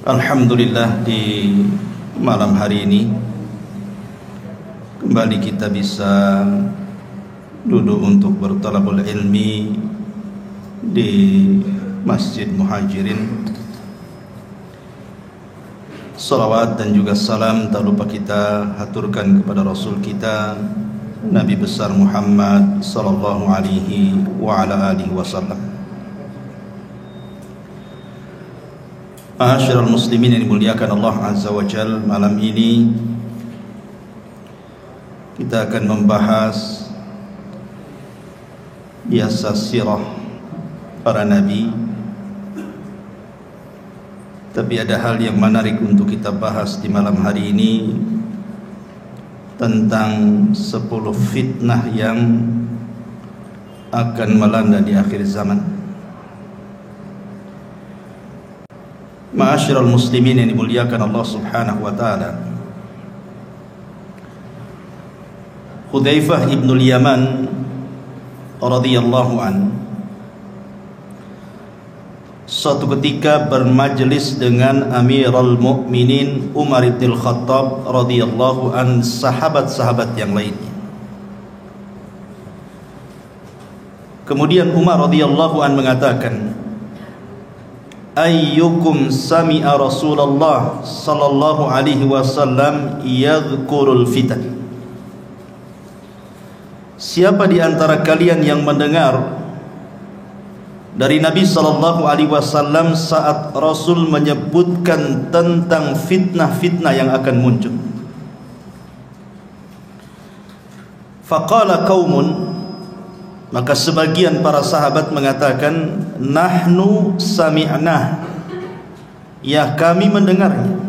Alhamdulillah, di malam hari ini kembali kita bisa duduk untuk bertalabul ilmi di Masjid Muhajirin. Salawat dan juga salam tak lupa kita haturkan kepada Rasul kita Nabi besar Muhammad sallallahu alaihi wa ala alihi wasallam. Ma'asyiral muslimin yang dimuliakan Allah Azza wa Jal, malam ini kita akan membahas biasa sirah para nabi. Tapi ada hal yang menarik untuk kita bahas di malam hari ini, tentang 10 fitnah yang akan melanda di akhir zaman. Ma'asyiral muslimin yang dimuliakan Allah Subhanahu wa taala, Hudzaifah ibn al-Yaman radhiyallahu an suatu ketika bermajlis dengan Amirul Mukminin Umar bin Khattab radhiyallahu an, sahabat-sahabat yang lainnya. Kemudian Umar radhiyallahu an mengatakan, ayyukum sami'a Rasulullah sallallahu alaihi wasallam yadhkurul fitan. Siapa di antara kalian yang mendengar dari Nabi sallallahu alaihi wasallam saat Rasul menyebutkan tentang fitnah-fitnah yang akan muncul? Faqala qaumun, maka sebagian para sahabat mengatakan, nahnu sami'na, ya kami mendengarnya.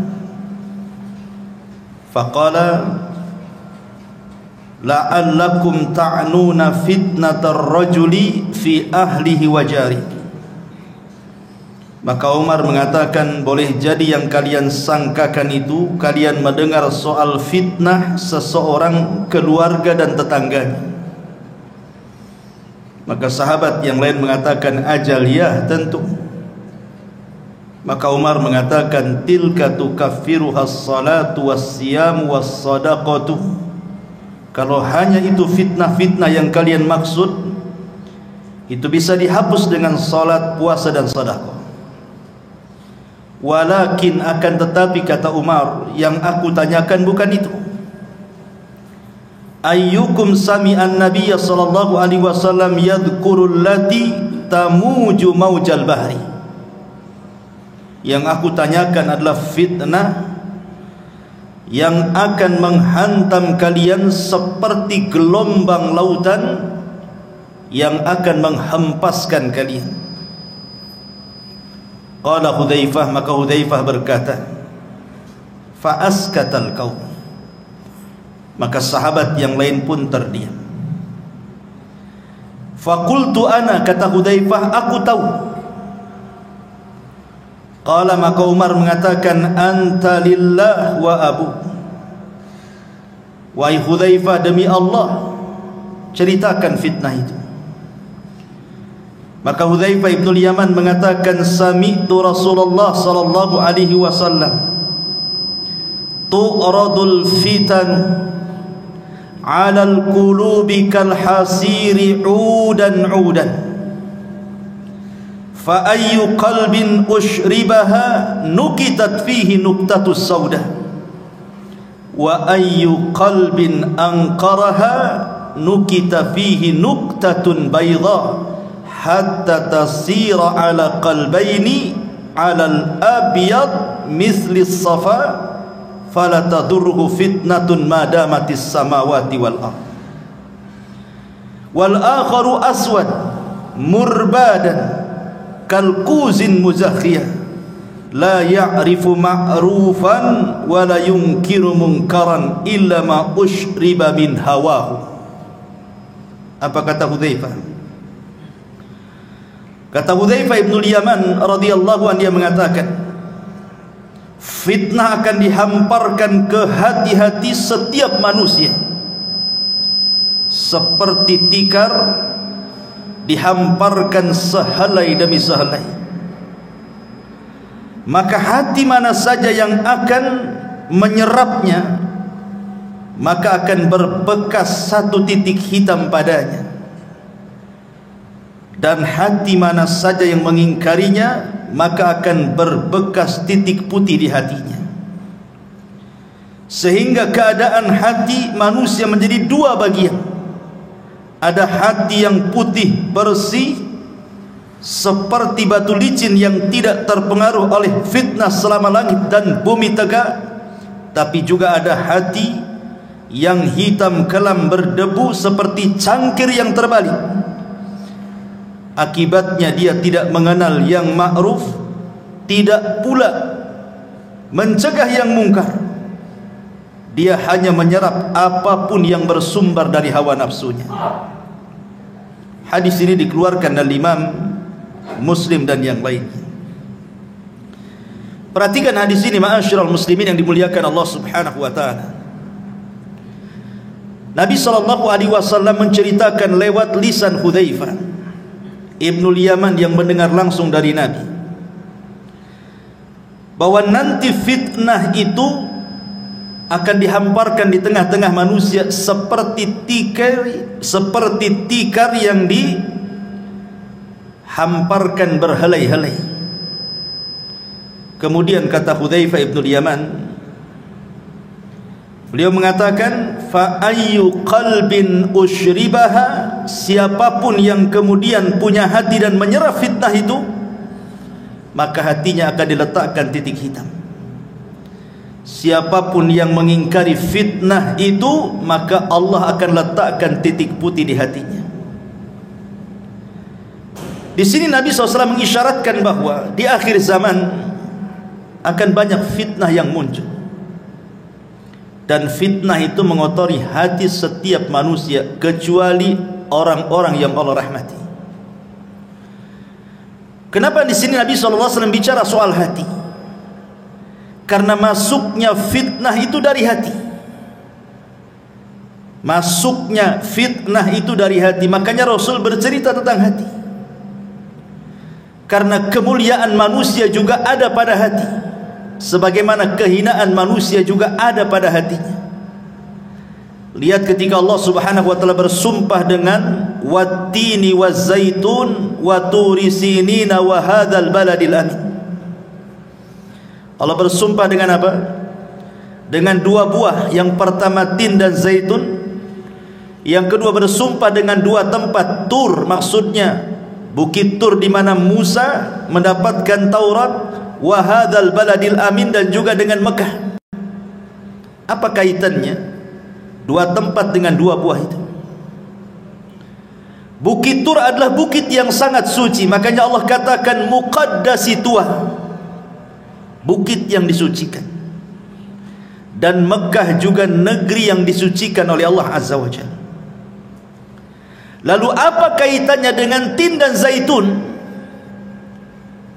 Faqala la'allakum ta'nuna fitnatar rajuli fi ahlihi wa jari. Maka Umar mengatakan, boleh jadi yang kalian sangkakan itu kalian mendengar soal fitnah seseorang, keluarga dan tetangganya. Maka sahabat yang lain mengatakan, ajal ya, tentu. Maka Umar mengatakan, tilka tukaffiruha as-salatu was-siyamu was-sadaqatu. Kalau hanya itu fitnah-fitnah yang kalian maksud, itu bisa dihapus dengan salat, puasa dan sedekah. Walakin, akan tetapi, kata Umar, yang aku tanyakan bukan itu. Ayyukum sami'an nabiyya sallallahu alaihi wasallam yadhkurul lati tamuju maujal bahri. Yang aku tanyakan adalah fitnah yang akan menghantam kalian seperti gelombang lautan yang akan menghempaskan kalian. Qala Hudzaifah, maka Hudzaifah berkata, fa askatal qaum, maka sahabat yang lain pun terdiam. Faqultu ana, kata Hudzaifah, aku tahu. Qala, maka Umar mengatakan, anta lillah wa abu. Wahai Hudzaifah, demi Allah, ceritakan fitnah itu. Maka Hudzaifah ibn al-Yaman mengatakan, sami'tu Rasulullah sallallahu alaihi wasallam tu'radul fitan 'alal qulubi kal hasiri 'udan 'udan. Fa ayyu qalbin ushribaha nukitat fihi nuktatus sauda, wa ayyu qalbin anqaraha nukita fihi nuktatun bayda, hatta tasira ala qalbaini ala al-abyad misli as-safa, fala tadurruhu fitnatun ma damatis samawati wal ard. Wal akharu aswad murbadan kalkuzin muzakhiyah, la ya'rifu ma'rufan wa la yunkiru munkaran illa ma ushriba min hawahu. Apa kata Hudzaifah? Kata Hudzaifah ibn al-Yaman radhiyallahu anhu, dia mengatakan, fitnah akan dihamparkan ke hati-hati setiap manusia seperti tikar dihamparkan sehelai demi sehelai. maka hati mana saja yang akan menyerapnya maka akan berbekas satu titik hitam padanya, dan hati mana saja yang mengingkarinya maka akan berbekas titik putih di hatinya. Sehingga keadaan hati manusia menjadi dua bagian. Ada hati yang putih bersih seperti batu licin yang tidak terpengaruh oleh fitnah selama langit dan bumi tegak, tapi juga ada hati yang hitam kelam berdebu seperti cangkir yang terbalik. Akibatnya dia tidak mengenal yang ma'ruf, tidak pula mencegah yang mungkar. Dia hanya menyerap apapun yang bersumber dari hawa nafsunya. Hadis ini dikeluarkan oleh Imam Muslim dan yang lainnya. Perhatikan hadis ini ma'asyiral muslimin yang dimuliakan Allah Subhanahu wa taala. Nabi SAW menceritakan lewat lisan Hudzaifah Ibnul Yaman yang mendengar langsung dari Nabi, bahwa nanti fitnah itu akan dihamparkan di tengah-tengah manusia seperti tikar yang dihamparkan berhelai-helai. Kemudian kata Hudzaifah Ibnul Yaman, beliau mengatakan, fa ayyu qalbin ushribaha, siapapun yang kemudian punya hati dan menyerap fitnah itu, maka hatinya akan diletakkan titik hitam. Siapapun yang mengingkari fitnah itu, maka Allah akan letakkan titik putih di hatinya. Di sini Nabi SAW mengisyaratkan bahwa di akhir zaman akan banyak fitnah yang muncul. Dan fitnah itu mengotori hati setiap manusia kecuali orang-orang yang Allah rahmati. Kenapa di sini Nabi SAW bicara soal hati? Karena masuknya fitnah itu dari hati. Masuknya fitnah itu dari hati. Makanya Rasul bercerita tentang hati. Karena kemuliaan manusia juga ada pada hati, sebagaimana kehinaan manusia juga ada pada hatinya. Lihat ketika Allah Subhanahu wa taala bersumpah dengan wattini wazzaitun wa turi sinina wa hadzal baladil amin. Allah bersumpah dengan apa? Dengan dua buah, yang pertama tin dan zaitun, yang kedua bersumpah dengan dua tempat, Tur, maksudnya bukit Tur di mana Musa mendapatkan Taurat, wa hadzal baladil amin, dan juga dengan Mekah. Apa kaitannya dua tempat dengan dua buah itu? Bukit Tur adalah bukit yang sangat suci, makanya Allah katakan muqaddasituha, bukit yang disucikan. Dan Mekah juga negeri yang disucikan oleh Allah Azza wa Jalla. Lalu apa kaitannya dengan tin dan zaitun?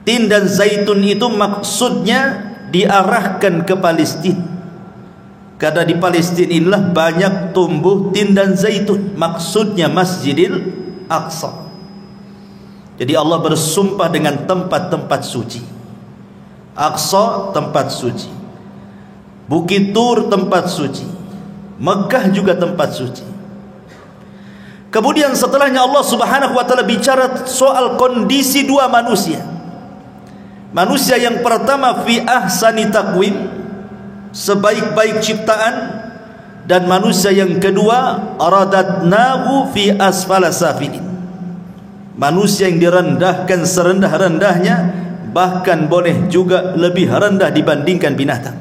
Tin dan zaitun itu maksudnya diarahkan ke Palestina, karena di Palestina inilah banyak tumbuh tin dan zaitun, maksudnya Masjidil Aqsa. Jadi Allah bersumpah dengan tempat-tempat suci. Aqsa tempat suci, Bukit Tur tempat suci, Mekah juga tempat suci. Kemudian setelahnya Allah Subhanahu wa taala bicara soal kondisi dua manusia. Manusia yang pertama fi ahsani taqwim, sebaik-baik ciptaan, dan manusia yang kedua aradatnahu fi asfala safilin, manusia yang direndahkan serendah-rendahnya, bahkan boleh juga lebih rendah dibandingkan binatang.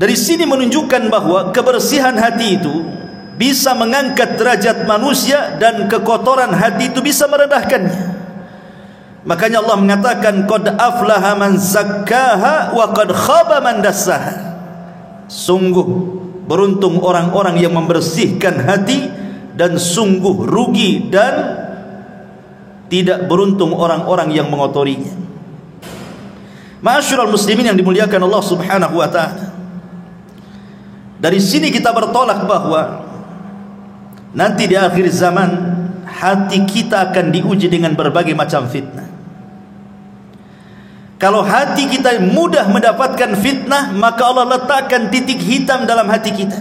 Dari sini menunjukkan bahwa kebersihan hati itu bisa mengangkat derajat manusia, dan kekotoran hati itu bisa merendahkannya. Makanya Allah mengatakan qad aflaha man zakkaha wa qad khaba man dassaha. Sungguh beruntung orang-orang yang membersihkan hati, dan sungguh rugi dan tidak beruntung orang-orang yang mengotorinya. Ma'asyiral muslimin yang dimuliakan Allah Subhanahu wa taala, dari sini kita bertolak bahwa nanti di akhir zaman hati kita akan diuji dengan berbagai macam fitnah. Kalau hati kita mudah mendapatkan fitnah, maka Allah letakkan titik hitam dalam hati kita.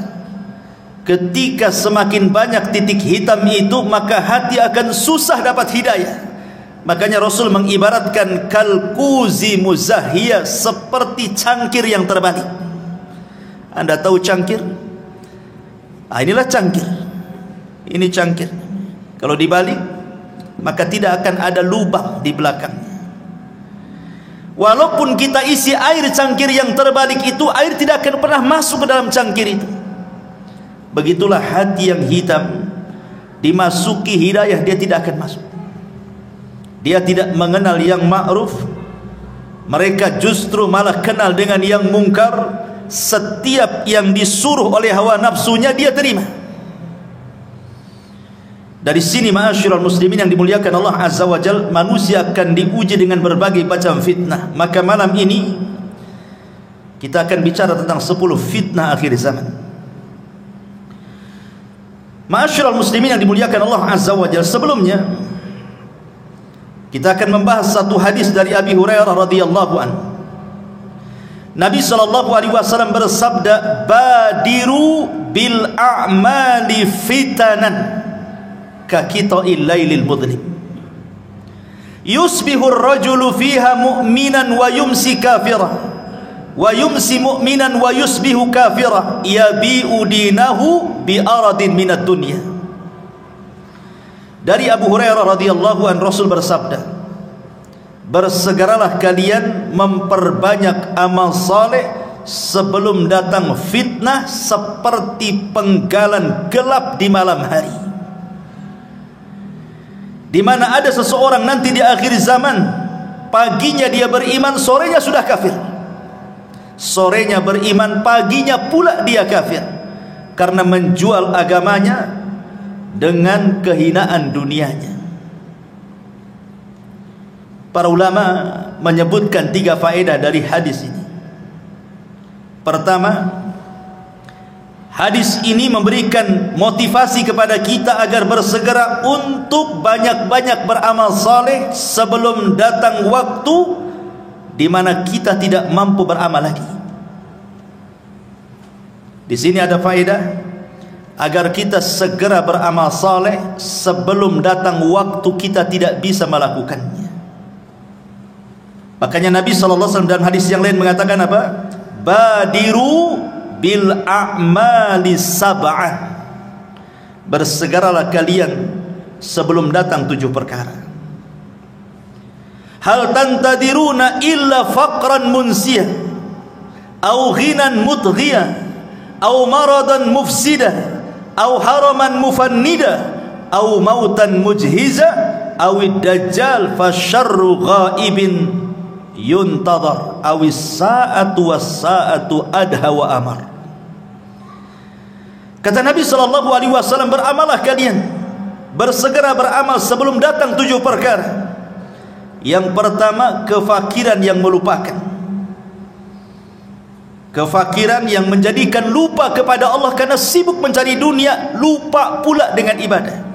Ketika semakin banyak titik hitam itu, maka hati akan susah dapat hidayah. Makanya Rasul mengibaratkan kalkuzi muzahiyah, seperti cangkir yang terbalik. Anda tahu cangkir? Inilah cangkir. Ini cangkir. Kalau dibalik, maka tidak akan ada lubang di belakangnya. Walaupun kita isi air cangkir yang terbalik itu, air tidak akan pernah masuk ke dalam cangkir itu. Begitulah hati yang hitam, dimasuki hidayah dia tidak akan masuk. Dia tidak mengenal yang ma'ruf, mereka justru malah kenal dengan yang mungkar. Setiap yang disuruh oleh hawa nafsunya dia terima. Dari sini ma'asyiral muslimin yang dimuliakan Allah Azza wa Jalla, manusia akan diuji dengan berbagai macam fitnah. Maka malam ini kita akan bicara tentang 10 fitnah akhir zaman. Ma'asyiral muslimin yang dimuliakan Allah Azza wa Jalla, sebelumnya kita akan membahas satu hadis dari Abi Hurairah radhiyallahu anhu. Nabi sallallahu alaihi wasallam bersabda, "Badiru bil a'mali fitanan kakita'il lailil mudlim. Yusbihu ar-rajulu fiha mu'minan wa yumsi kafira, wa yumsi mu'minan wa yusbihu kafira, yabi'u dinahu bi aradin minad dunya." Dari Abu Hurairah radhiyallahu anhu, Rasul bersabda, "Bersegeralah kalian memperbanyak amal saleh sebelum datang fitnah seperti penggalan gelap di malam hari." Di mana ada seseorang nanti di akhir zaman, paginya dia beriman, sorenya sudah kafir. Sorenya beriman, paginya pula dia kafir, karena menjual agamanya dengan kehinaan dunianya. Para ulama menyebutkan 3 faedah dari hadis ini. Pertama, hadis ini memberikan motivasi kepada kita agar bersegera untuk banyak-banyak beramal saleh sebelum datang waktu di mana kita tidak mampu beramal lagi. Di sini ada faedah agar kita segera beramal saleh sebelum datang waktu kita tidak bisa melakukannya. Makanya Nabi SAW dalam hadis yang lain mengatakan apa? Badiru bil a'mali sab'ah. Bersegeralah kalian sebelum datang 7 perkara. Hal tantadiruna illa faqran munsiyah, au ghinan mutghiyah, au maradan mufsidah, au haraman mufannida, au mautan mujhiza, au dajjal fasyarru ghaibin yuntadhar, awis sa'atu was sa'atu adha wa amar. Kata Nabi SAW, beramalah kalian, bersegera beramal sebelum datang 7 perkara. Yang pertama, kefakiran yang melupakan, kefakiran yang menjadikan lupa kepada Allah karena sibuk mencari dunia, lupa pula dengan ibadah.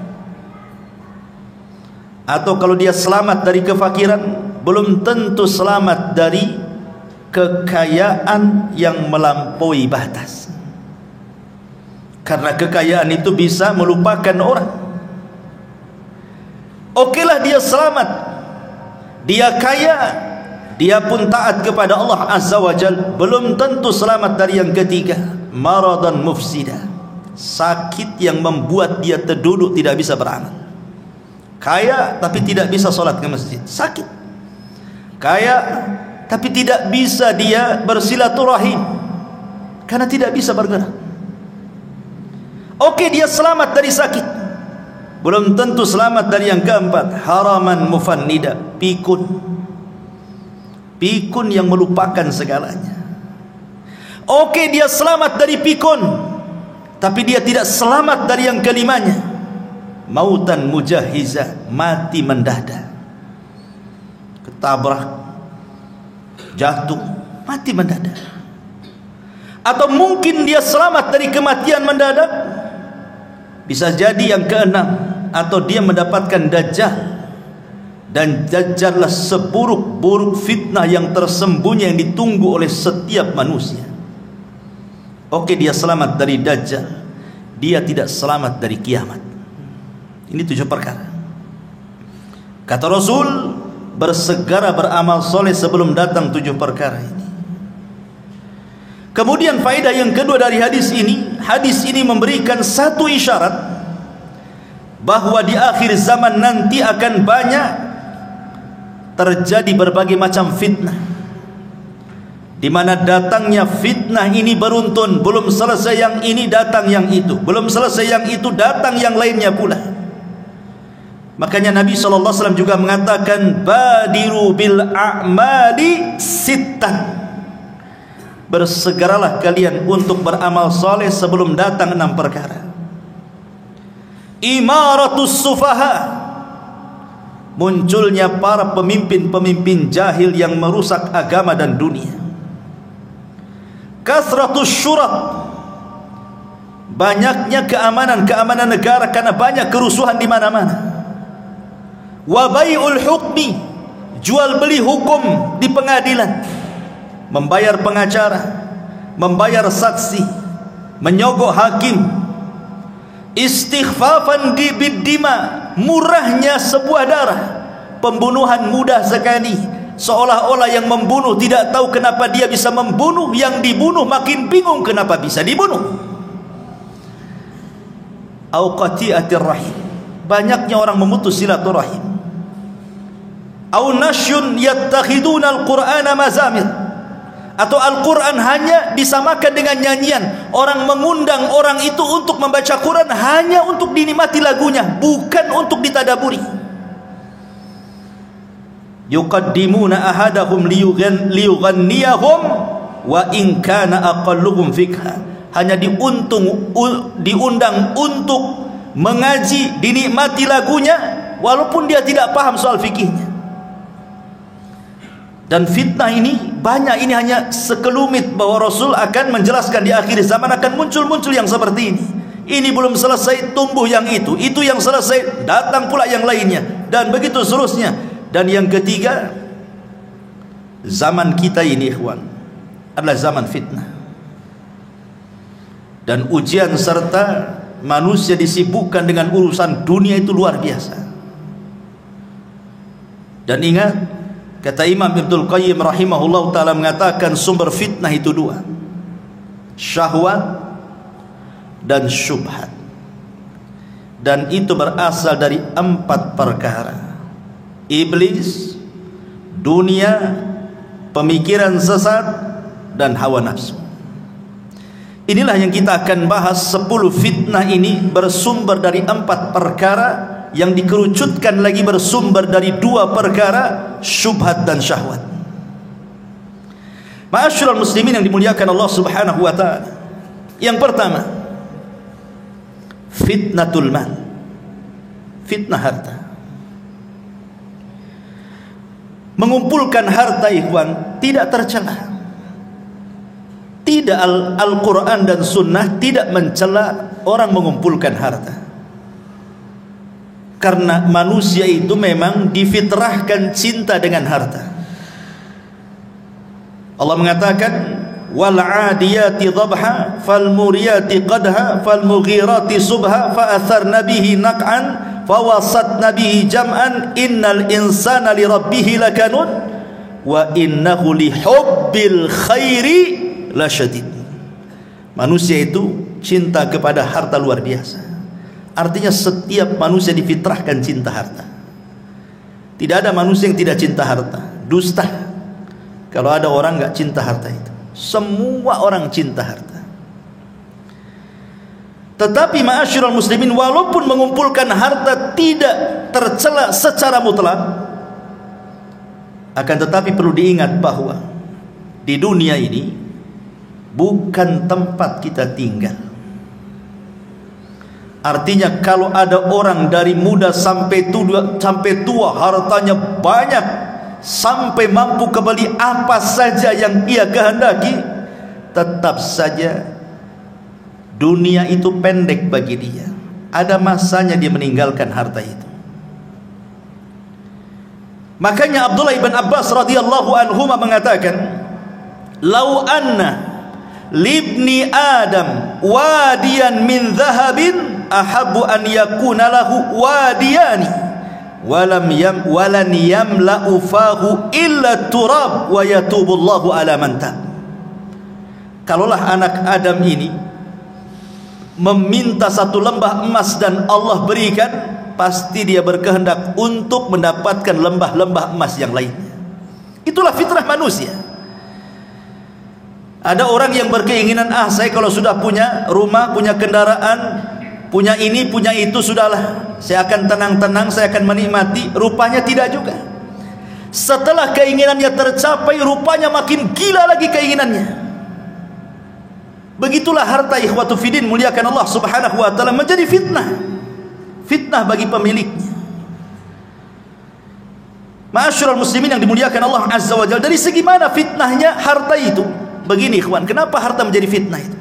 Atau kalau dia selamat dari kefakiran, belum tentu selamat dari kekayaan yang melampaui batas. Karena kekayaan itu bisa melupakan orang. Okelah dia selamat, dia kaya, dia pun taat kepada Allah Azza wa Jalla, belum tentu selamat dari yang ketiga, maradan mufsida, sakit yang membuat dia terduduk tidak bisa beramal. Kaya tapi tidak bisa sholat ke masjid, sakit. Kaya tapi tidak bisa dia bersilaturahim karena tidak bisa bergerak. Oke, dia selamat dari sakit, belum tentu selamat dari yang keempat, haraman mufannida, pikun, pikun yang melupakan segalanya. Oke, dia selamat dari pikun, tapi dia tidak selamat dari yang kelimanya, mautan mujahiza, mati mendadak, ketabrak, jatuh, mati mendadak. Atau mungkin dia selamat dari kematian mendadak, bisa jadi yang keenam, atau dia mendapatkan dajjal. Dan Dajjallah seburuk-buruk fitnah yang tersembunyi yang ditunggu oleh setiap manusia. Oke, dia selamat dari Dajjal, dia tidak selamat dari kiamat. Ini 7 perkara. Kata Rasul, bersegera beramal soleh sebelum datang 7 perkara ini. Kemudian faedah yang kedua dari hadis ini memberikan satu isyarat bahwa di akhir zaman nanti akan banyak terjadi berbagai macam fitnah, di mana datangnya fitnah ini beruntun. Belum selesai yang ini, datang yang itu. Belum selesai yang itu, datang yang lainnya pula. Makanya Nabi SAW juga mengatakan, badiru bil a'mali sittan, bersegeralah kalian untuk beramal soleh sebelum datang 6 perkara. Imaratus sufaha, munculnya para pemimpin-pemimpin jahil yang merusak agama dan dunia. Kasratus syurat, banyaknya keamanan negara karena banyak kerusuhan di mana-mana. Wa bai'ul hukmi, jual beli hukum di pengadilan, membayar pengacara, membayar saksi, menyogok hakim. Istighfafan biddima, murahnya sebuah darah, pembunuhan mudah sekali, seolah-olah yang membunuh tidak tahu kenapa dia bisa membunuh, yang dibunuh makin bingung kenapa bisa dibunuh. Au qati'atir rahim, banyaknya orang memutus silaturahim. Au nasyun yattakhiduna al-Qur'ana mazamir, atau Al-Quran hanya disamakan dengan nyanyian. Orang mengundang orang itu untuk membaca Quran hanya untuk dinikmati lagunya, bukan untuk ditadaburi. Yuqaddimuna ahadahum liyughanniyahum wa in kana aqalluhum fikha, hanya diundang untuk mengaji, dinikmati lagunya walaupun dia tidak paham soal fikihnya. Dan fitnah ini banyak, ini hanya sekelumit bahwa Rasul akan menjelaskan di akhir zaman akan muncul yang seperti ini. Ini belum selesai, tumbuh yang itu yang selesai, datang pula yang lainnya, dan begitu seterusnya. Dan yang ketiga, zaman kita ini ikhwan adalah zaman fitnah. Dan ujian serta manusia disibukkan dengan urusan dunia itu luar biasa. Dan ingat, kata Imam Ibnul Qayyim rahimahullah ta'ala mengatakan sumber fitnah itu 2, syahwat dan syubhat. Dan itu berasal dari 4 perkara: iblis, dunia, pemikiran sesat, dan hawa nafsu. Inilah yang kita akan bahas. 10 fitnah ini bersumber dari 4 perkara, yang dikerucutkan lagi bersumber dari 2 perkara, syubhat dan syahwat. Ma'asyiral muslimin yang dimuliakan Allah Subhanahu wa taala. Yang pertama, fitnatul mal, fitnah harta. Mengumpulkan harta ikhwan tidak tercela. Tidak, Al-Quran dan Sunnah tidak mencela orang mengumpulkan harta. Karena manusia itu memang difitrahkan cinta dengan harta. Allah mengatakan, wal 'adiyati dhabha fal muriyati qadha fal mughirati subha fa atharna bihi naq'an fa wasatna bihi jam'an innal insana li rabbih lakanud wa innahu li hubbil khairi lasyadid. Manusia itu cinta kepada harta luar biasa. Artinya setiap manusia difitrahkan cinta harta. Tidak ada manusia yang tidak cinta harta. Dusta kalau ada orang enggak cinta harta itu. Semua orang cinta harta. Tetapi ma'asyiral muslimin, walaupun mengumpulkan harta tidak tercela secara mutlak, akan tetapi perlu diingat bahwa di dunia ini bukan tempat kita tinggal. Artinya kalau ada orang dari muda sampai tua hartanya banyak, sampai mampu kembali apa saja yang ia kehendaki, tetap saja dunia itu pendek bagi dia. Ada masanya dia meninggalkan harta itu. Makanya Abdullah ibn Abbas radhiyallahu anhuma mengatakan, "Lau anna libni Adam wadiyan min dhahabin ahabbu an yakuna lahu wadiyani walan yamla'u fahu illa turab wa yatubullahu ala man tab." Kalaulah anak Adam ini meminta satu lembah emas dan Allah berikan, pasti dia berkehendak untuk mendapatkan lembah-lembah emas yang lainnya. Itulah fitrah manusia. Ada orang yang berkeinginan, saya kalau sudah punya rumah, punya kendaraan, punya ini, punya itu, sudahlah, saya akan tenang-tenang, saya akan menikmati. Rupanya tidak juga. Setelah keinginannya tercapai, rupanya makin gila lagi keinginannya. Begitulah harta, ikhwatu fiddin, muliakan Allah subhanahu wa ta'ala, menjadi fitnah. Fitnah bagi pemiliknya. Ma'asyiral muslimin yang dimuliakan Allah azza wa jalla, dari segi mana fitnahnya harta itu? Begini ikhwan, kenapa harta menjadi fitnah itu?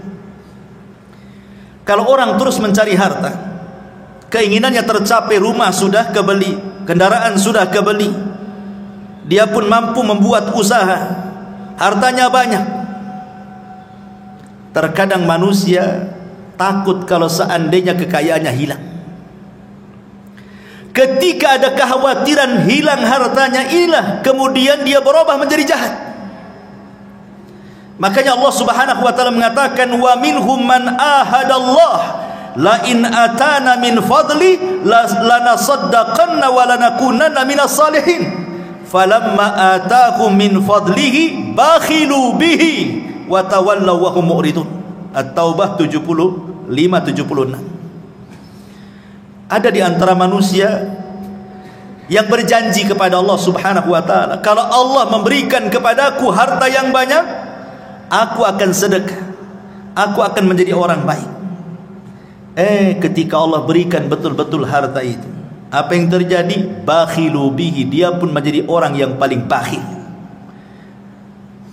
Kalau orang terus mencari harta, keinginannya tercapai, rumah sudah kebeli, kendaraan sudah kebeli, dia pun mampu membuat usaha, hartanya banyak. Terkadang manusia takut kalau seandainya kekayaannya hilang. Ketika ada kekhawatiran hilang hartanya, inilah kemudian dia berubah menjadi jahat. Makanya Allah subhanahu wa ta'ala mengatakan, wa minhum man ahadallah la in atana min fadli lanasaddaqanna wa lanakunanna minas salihin falamma ataakum min fadlihi bakhilu bihi wa tawallaw wa hum mu'ridun. At-Taubah 75-76. Ada di antara manusia yang berjanji kepada Allah subhanahu wa ta'ala, kalau Allah memberikan kepadaku harta yang banyak, aku akan sedekah, aku akan menjadi orang baik. Ketika Allah berikan betul-betul harta itu, apa yang terjadi? Bakhilu bihi, dia pun menjadi orang yang paling bakhil.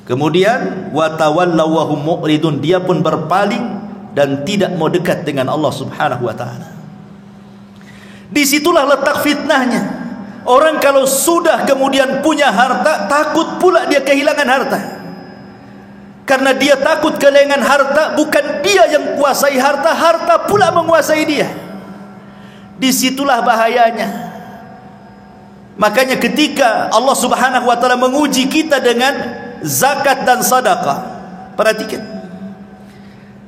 Kemudian watawallaw wa hum mu'ridun, dia pun berpaling dan tidak mau dekat dengan Allah subhanahu wa ta'ala. Disitulah letak fitnahnya. Orang kalau sudah kemudian punya harta, takut pula dia kehilangan harta. Karena dia takut kehilangan harta, bukan dia yang kuasai harta, harta pula menguasai dia. Disitulah bahayanya. Makanya ketika Allah subhanahu wa ta'ala menguji kita dengan zakat dan sedekah, perhatikan,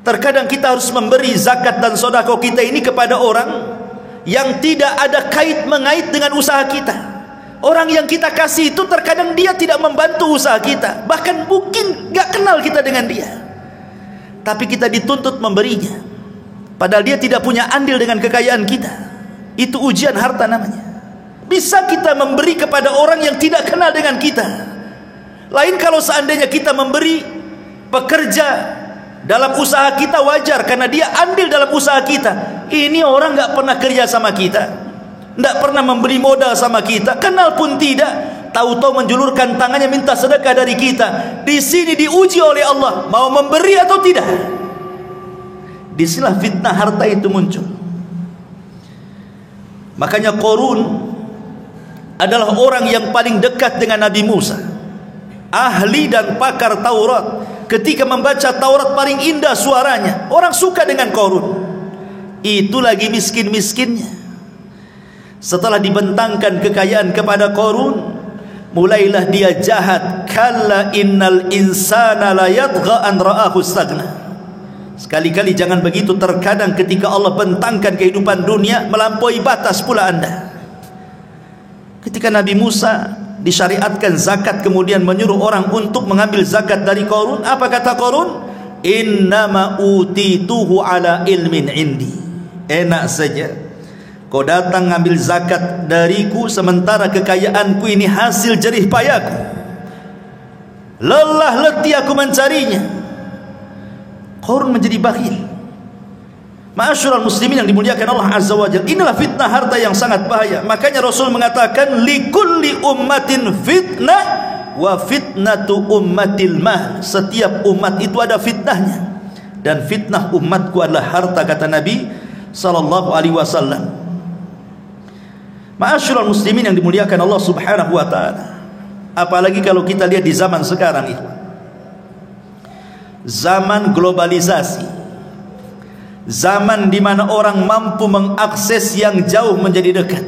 terkadang kita harus memberi zakat dan sedekah kita ini kepada orang yang tidak ada kait mengait dengan usaha kita. Orang yang kita kasih itu terkadang dia tidak membantu usaha kita, bahkan mungkin gak kenal kita dengan dia, tapi kita dituntut memberinya, padahal dia tidak punya andil dengan kekayaan kita. Itu ujian harta namanya. Bisa kita memberi kepada orang yang tidak kenal dengan kita. Lain kalau seandainya kita memberi pekerja dalam usaha kita, wajar karena dia andil dalam usaha kita. Ini orang gak pernah kerja sama kita, tidak pernah memberi modal sama kita, kenal pun tidak, tahu-tahu menjulurkan tangannya minta sedekah dari kita. Di sini diuji oleh Allah, mau memberi atau tidak. Disinilah fitnah harta itu muncul. Makanya Qarun adalah orang yang paling dekat dengan Nabi Musa, ahli dan pakar Taurat. Ketika membaca Taurat paling indah suaranya, orang suka dengan Qarun. Itu lagi miskin-miskinnya. Setelah dibentangkan kekayaan kepada Qarun, mulailah dia jahat. Kalla innal insana la yatgha an ra'ahu istaghna. Sekali-kali jangan begitu. Terkadang ketika Allah bentangkan kehidupan dunia, melampaui batas pula anda. Ketika Nabi Musa disyariatkan zakat, kemudian menyuruh orang untuk mengambil zakat dari Qarun, apa kata Qarun? Innama utituhu ala ilmin indi. Enak saja kau datang ngambil zakat dariku, sementara kekayaanku ini hasil jerih payahku, lelah letih aku mencarinya. Qarun menjadi bakhil. Ma'asyiral muslimin yang dimuliakan Allah azza wa jalla, inilah fitnah harta yang sangat bahaya. Makanya Rasul mengatakan, likulli ummatin fitnah wa fitnatu ummatil mal. Setiap umat itu ada fitnahnya, dan fitnah umatku adalah harta, kata Nabi sallallahu alaihi wasallam. Ma'asyiral muslimin yang dimuliakan Allah Subhanahu wa taala. Apalagi kalau kita lihat di zaman sekarang itu. Zaman globalisasi. Zaman di mana orang mampu mengakses yang jauh menjadi dekat.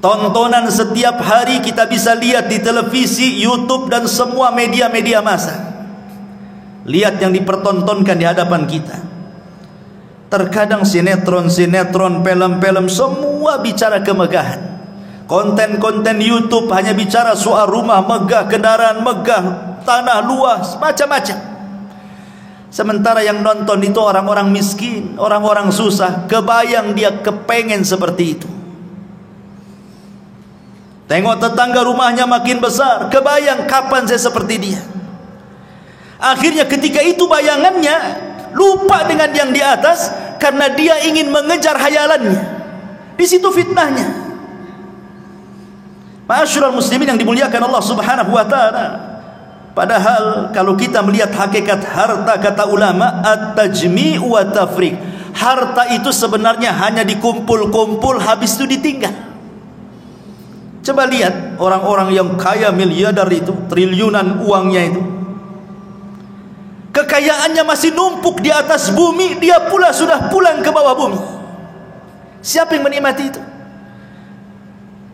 Tontonan setiap hari kita bisa lihat di televisi, YouTube dan semua media-media massa. Lihat yang dipertontonkan di hadapan kita. Terkadang sinetron-sinetron, film-film semua bicara kemegahan. Konten-konten YouTube hanya bicara soal rumah megah, kendaraan megah, tanah luas, macam-macam. Sementara yang nonton itu orang-orang miskin, orang-orang susah. Kebayang dia kepengen seperti itu. Tengok tetangga rumahnya makin besar, kebayang kapan saya seperti dia. Akhirnya ketika itu bayangannya lupa dengan yang di atas karena dia ingin mengejar hayalannya. Di situ fitnahnya. Ma'asyiral muslimin yang dimuliakan Allah Subhanahu wa taala. Padahal kalau kita melihat hakikat harta, kata ulama, at-tajmi' wa tafriq. Harta itu sebenarnya hanya dikumpul-kumpul habis itu ditinggal. Coba lihat orang-orang yang kaya miliarder itu, triliunan uangnya itu. Kekayaannya masih numpuk di atas bumi, dia pula sudah pulang ke bawah bumi. Siapa yang menikmati itu?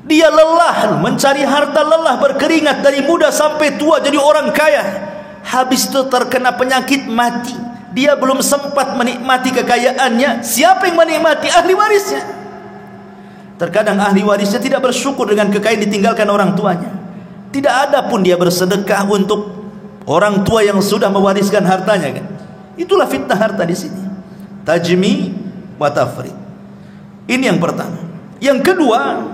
Dia lelah mencari harta, lelah berkeringat dari muda sampai tua jadi orang kaya. Habis itu terkena penyakit, mati. Dia belum sempat menikmati kekayaannya. Siapa yang menikmati? Ahli warisnya. Terkadang ahli warisnya tidak bersyukur dengan kekayaan ditinggalkan orang tuanya. Tidak ada pun dia bersedekah untuk orang tua yang sudah mewariskan hartanya, kan? Itulah fitnah harta di sini. Tajmi wa tafriq. Ini yang pertama. Yang kedua,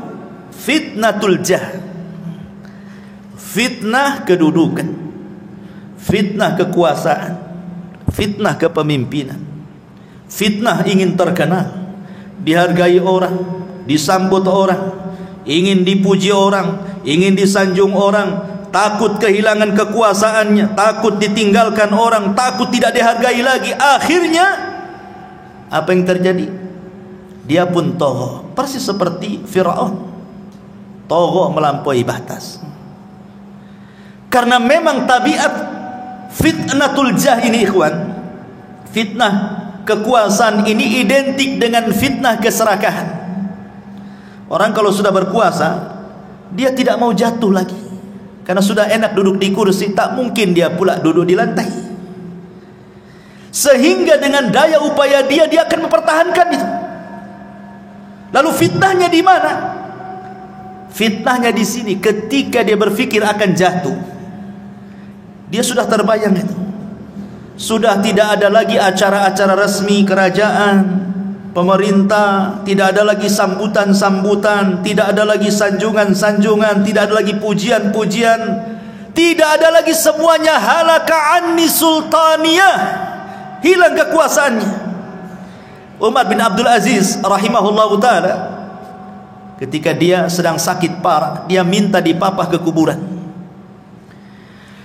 fitnatul jah. Fitnah kedudukan, fitnah kekuasaan, fitnah kepemimpinan, fitnah ingin terkenal, dihargai orang, disambut orang, ingin dipuji orang, ingin disanjung orang, takut kehilangan kekuasaannya, takut ditinggalkan orang, takut tidak dihargai lagi. Akhirnya apa yang terjadi? Dia pun tagha, persis seperti Firaun, tagha melampaui batas. Karena memang tabiat fitnatul jah ini, ikhwan, fitnah kekuasaan ini identik dengan fitnah keserakahan. Orang kalau sudah berkuasa, dia tidak mau jatuh lagi. Karena sudah enak duduk di kursi, tak mungkin dia pula duduk di lantai. Sehingga dengan daya upaya dia akan mempertahankan itu. Lalu fitnahnya di mana? Fitnahnya di sini, ketika dia berpikir akan jatuh, dia sudah terbayang itu. Sudah tidak ada lagi acara-acara resmi kerajaan, pemerintah, tidak ada lagi sambutan-sambutan, tidak ada lagi sanjungan-sanjungan, tidak ada lagi pujian-pujian, tidak ada lagi semuanya. Halaka anni sultaniyah, hilang kekuasaannya. Umar bin Abdul Aziz rahimahullahu ta'ala, ketika dia sedang sakit parah, dia minta dipapah ke kuburan.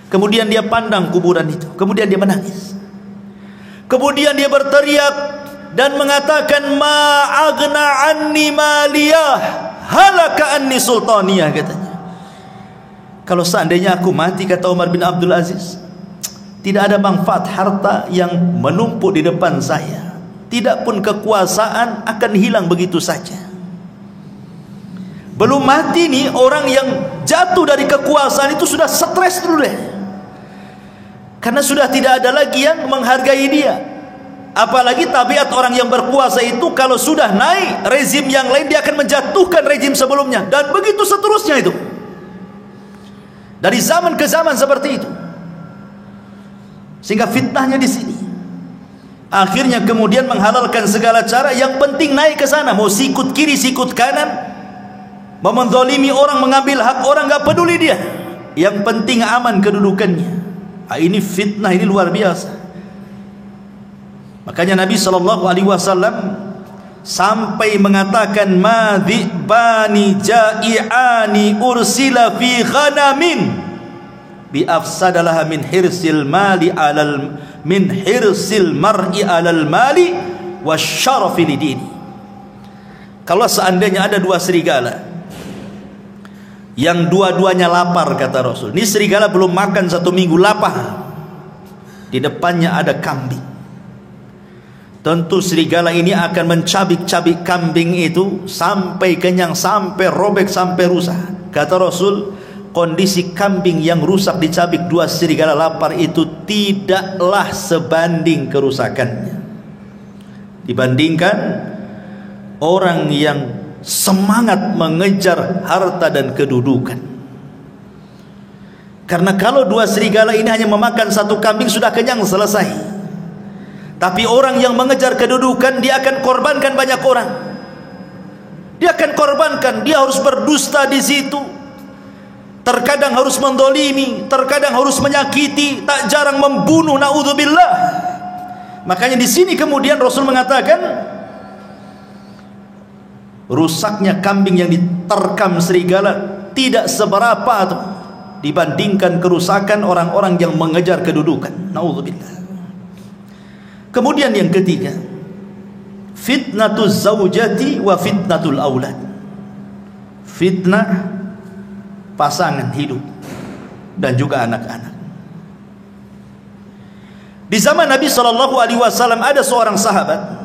Kemudian dia pandang kuburan itu, kemudian dia menangis. Kemudian dia berteriak dan mengatakan, ma aghna anni maliyah, halaka anni sultaniyah, katanya. Kalau seandainya aku mati, kata Umar bin Abdul Aziz, tidak ada manfaat harta yang menumpuk di depan saya, tidak pun kekuasaan akan hilang begitu saja. Belum mati nih, orang yang jatuh dari kekuasaan itu sudah stres dulu deh, karena sudah tidak ada lagi yang menghargai dia. Apalagi tabiat orang yang berkuasa itu, kalau sudah naik rezim yang lain, dia akan menjatuhkan rezim sebelumnya, dan begitu seterusnya itu. Dari zaman ke zaman seperti itu. Sehingga fitnahnya di sini. Akhirnya kemudian menghalalkan segala cara, yang penting naik ke sana, mau sikut kiri sikut kanan, mau menzalimi orang, mengambil hak orang, enggak peduli dia. Yang penting aman kedudukannya. Ini fitnah, ini luar biasa. Makanya Nabi SAW sampai mengatakan, madhibani ja'i'ani ursila fi ghanamin bi afsadalaha min hirsil mali alal min hirsil mar'i alal mali wasyarafi lidini. Kalau seandainya ada dua serigala yang dua-duanya lapar, kata Rasul. Ini serigala belum makan 1 minggu, lapar. Di depannya ada kambing. Tentu serigala ini akan mencabik-cabik kambing itu sampai kenyang, sampai robek, sampai rusak. Kata Rasul, kondisi kambing yang rusak dicabik dua serigala lapar itu tidaklah sebanding kerusakannya dibandingkan orang yang semangat mengejar harta dan kedudukan. Karena kalau dua serigala ini hanya memakan 1 kambing sudah kenyang, selesai. Tapi orang yang mengejar kedudukan, dia akan korbankan banyak orang. Dia akan korbankan, dia harus berdusta di situ. Terkadang harus mendolimi, terkadang harus menyakiti, tak jarang membunuh, naudzubillah. Makanya di sini kemudian Rasul mengatakan, rusaknya kambing yang diterkam serigala tidak seberapa tuh dibandingkan kerusakan orang-orang yang mengejar kedudukan. Naudzubillah. Kemudian yang ketiga, fitnatuz zaujati wa fitnatul aulad. Fitnah pasangan hidup dan juga anak-anak. Di zaman Nabi SAW ada seorang sahabat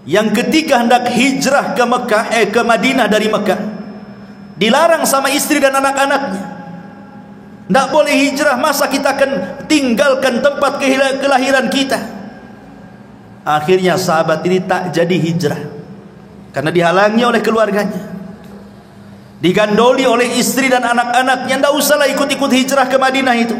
yang ketika hendak hijrah ke Mekah, ke Madinah dari Mekah, dilarang sama istri dan anak-anaknya. Tidak boleh hijrah, masa kita akan tinggalkan tempat kelahiran kita. Akhirnya sahabat ini tak jadi hijrah karena dihalangi oleh keluarganya, digandoli oleh istri dan anak-anaknya. Tidak usahlah ikut-ikut hijrah ke Madinah itu,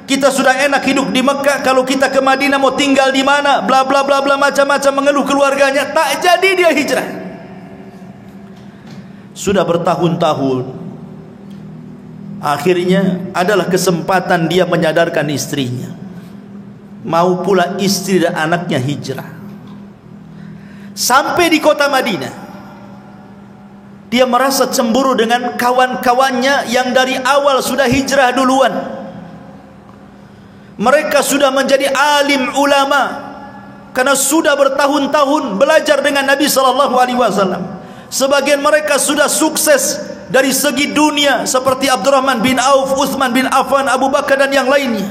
kita sudah enak hidup di Mekah, kalau kita ke Madinah mau tinggal di mana, bla bla bla bla, macam-macam mengeluh keluarganya. Tak jadi dia hijrah. Sudah bertahun-tahun, akhirnya adalah kesempatan dia menyadarkan istrinya. Mau pula istri dan anaknya hijrah. Sampai di kota Madinah, dia merasa cemburu dengan kawan-kawannya yang dari awal sudah hijrah duluan. Mereka sudah menjadi alim ulama karena sudah bertahun-tahun belajar dengan Nabi SAW. Sebagian mereka sudah sukses dari segi dunia seperti Abdurrahman bin Auf, Utsman bin Affan, Abu Bakar dan yang lainnya.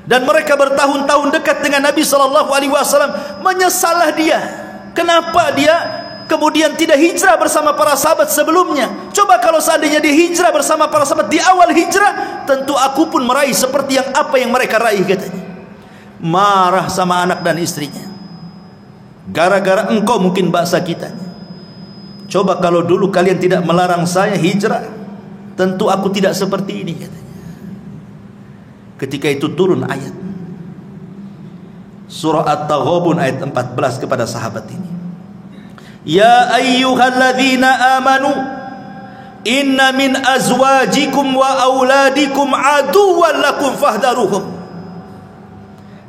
Dan mereka bertahun-tahun dekat dengan Nabi SAW. Menyesallah dia, kenapa dia kemudian tidak hijrah bersama para sahabat sebelumnya. Coba kalau seandainya dia hijrah bersama para sahabat di awal hijrah, tentu aku pun meraih seperti yang apa yang mereka raih, katanya. Marah sama anak dan istrinya, gara-gara engkau mungkin bahasa kita. Coba kalau dulu kalian tidak melarang saya hijrah, tentu aku tidak seperti ini, katanya. Ketika itu turun ayat surah At-Taghabun ayat 14 kepada sahabat ini. Ya ayyuhalladzina amanu inna min azwajikum wa auladikum aduwwan lakum fahdharuhum.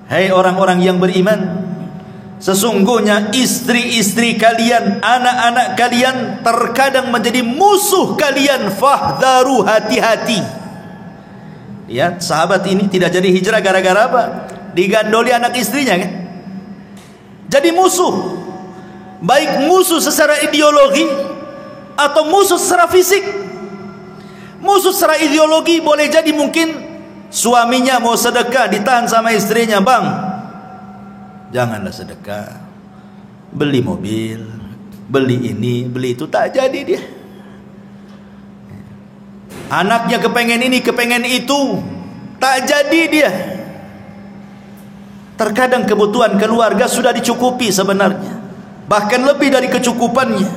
Hai orang-orang yang beriman, sesungguhnya istri-istri kalian, anak-anak kalian terkadang menjadi musuh kalian. Fahdharu, hati-hati. Lihat, sahabat ini tidak jadi hijrah gara-gara apa? Digandoli anak istrinya, kan? Jadi musuh. Baik musuh secara ideologi atau musuh secara fisik. Musuh secara ideologi boleh jadi mungkin suaminya mau sedekah, ditahan sama istrinya. Bang, janganlah sedekah, beli mobil, beli ini, beli itu. Tak jadi dia. Anaknya kepengen ini, kepengen itu, tak jadi dia. Terkadang kebutuhan keluarga sudah dicukupi sebenarnya, bahkan lebih dari kecukupannya.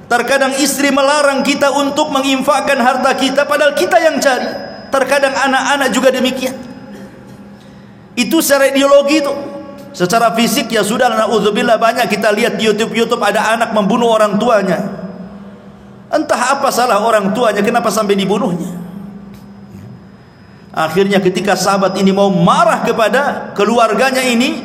Terkadang istri melarang kita untuk menginfakkan harta kita, padahal kita yang cari. Terkadang anak-anak juga demikian. Itu secara ideologi itu. Secara fisik ya sudah, naudzubillah, banyak kita lihat di YouTube ada anak membunuh orang tuanya. Entah apa salah orang tuanya, kenapa sampai dibunuhnya. Akhirnya ketika sahabat ini mau marah kepada keluarganya ini,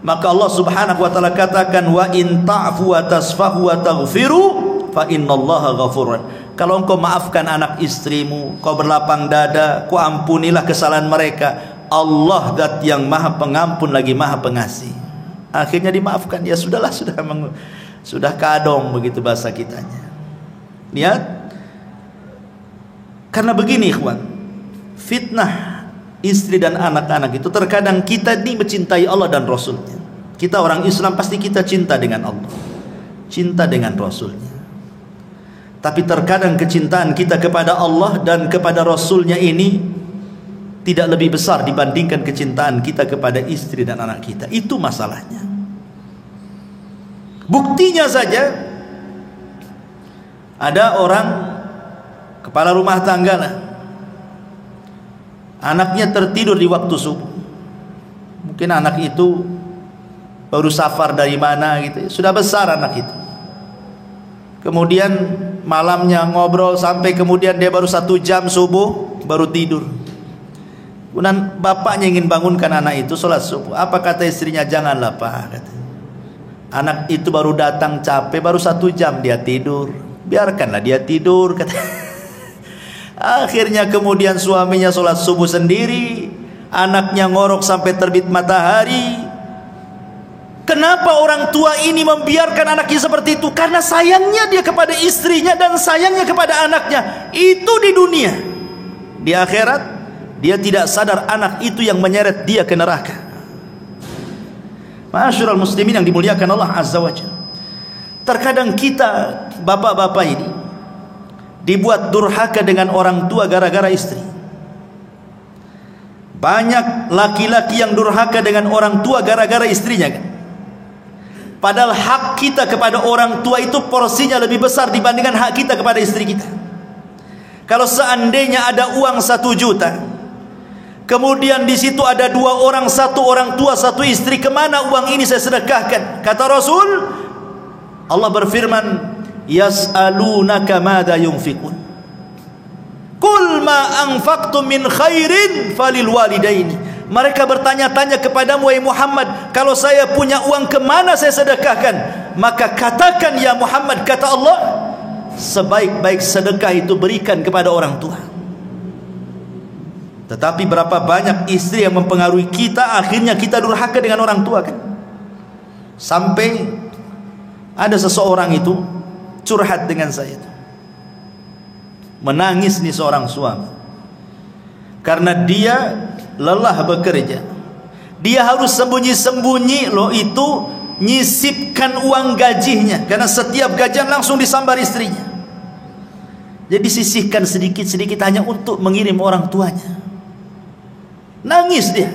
maka Allah Subhanahu wa taala katakan, wa in ta'fu wa tasfahu wa taghfiru fa innallaha ghafurun. Kalau engkau maafkan anak istrimu, kau berlapang dada, kau ampunilah kesalahan mereka, Allah zat yang maha pengampun lagi maha pengasih. Akhirnya dimaafkan. Ya sudahlah, sudah kadong begitu bahasa kitanya. Lihat, karena begini ikhwan, fitnah istri dan anak-anak itu terkadang kita ini mencintai Allah dan Rasulnya. Kita orang Islam pasti kita cinta dengan Allah, cinta dengan Rasulnya. Tapi terkadang kecintaan kita kepada Allah dan kepada Rasulnya ini tidak lebih besar dibandingkan kecintaan kita kepada istri dan anak kita. Itu masalahnya. Buktinya saja, ada orang kepala rumah tangga lah, anaknya tertidur di waktu subuh. Mungkin anak itu baru safar dari mana gitu, sudah besar anak itu. Kemudian malamnya ngobrol sampai kemudian dia baru 1 jam subuh baru tidur. Kemudian bapaknya ingin bangunkan anak itu sholat subuh. Apa kata istrinya? Janganlah pak, kata. Anak itu baru datang capek, baru 1 jam dia tidur, biarkanlah dia tidur, kata. Akhirnya kemudian suaminya sholat subuh sendiri, anaknya ngorok sampai terbit matahari. Kenapa orang tua ini membiarkan anaknya seperti itu? Karena sayangnya dia kepada istrinya dan sayangnya kepada anaknya. Itu di dunia. Di akhirat dia tidak sadar anak itu yang menyeret dia ke neraka. Ma'asyiral muslimin yang dimuliakan Allah Azza wa Jalla. Terkadang kita bapak-bapak ini dibuat durhaka dengan orang tua gara-gara istri. Banyak laki-laki yang durhaka dengan orang tua gara-gara istrinya kan? Padahal hak kita kepada orang tua itu porsinya lebih besar dibandingkan hak kita kepada istri kita. Kalau seandainya ada uang 1 juta, kemudian di situ ada 2 orang, 1 orang tua, 1 istri, kemana uang ini saya sedekahkan? Kata Rasul, Allah berfirman, yas'alunaka madza yunfiqun, qul ma anfaqtum min khairin falil walidaini. Mereka bertanya-tanya kepadamu, wahai Muhammad, kalau saya punya uang kemana saya sedekahkan? Maka katakan ya Muhammad, kata Allah, sebaik-baik sedekah itu berikan kepada orang tua. Tetapi berapa banyak istri yang mempengaruhi kita, akhirnya kita durhaka dengan orang tua kan? Sampai ada seseorang itu curhat dengan saya, menangis nih seorang suami, karena dia lelah bekerja. Dia harus sembunyi-sembunyi loh itu nyisipkan uang gajinya, karena setiap gajian langsung disambar istrinya. Jadi sisihkan sedikit-sedikit hanya untuk mengirim orang tuanya. Nangis dia.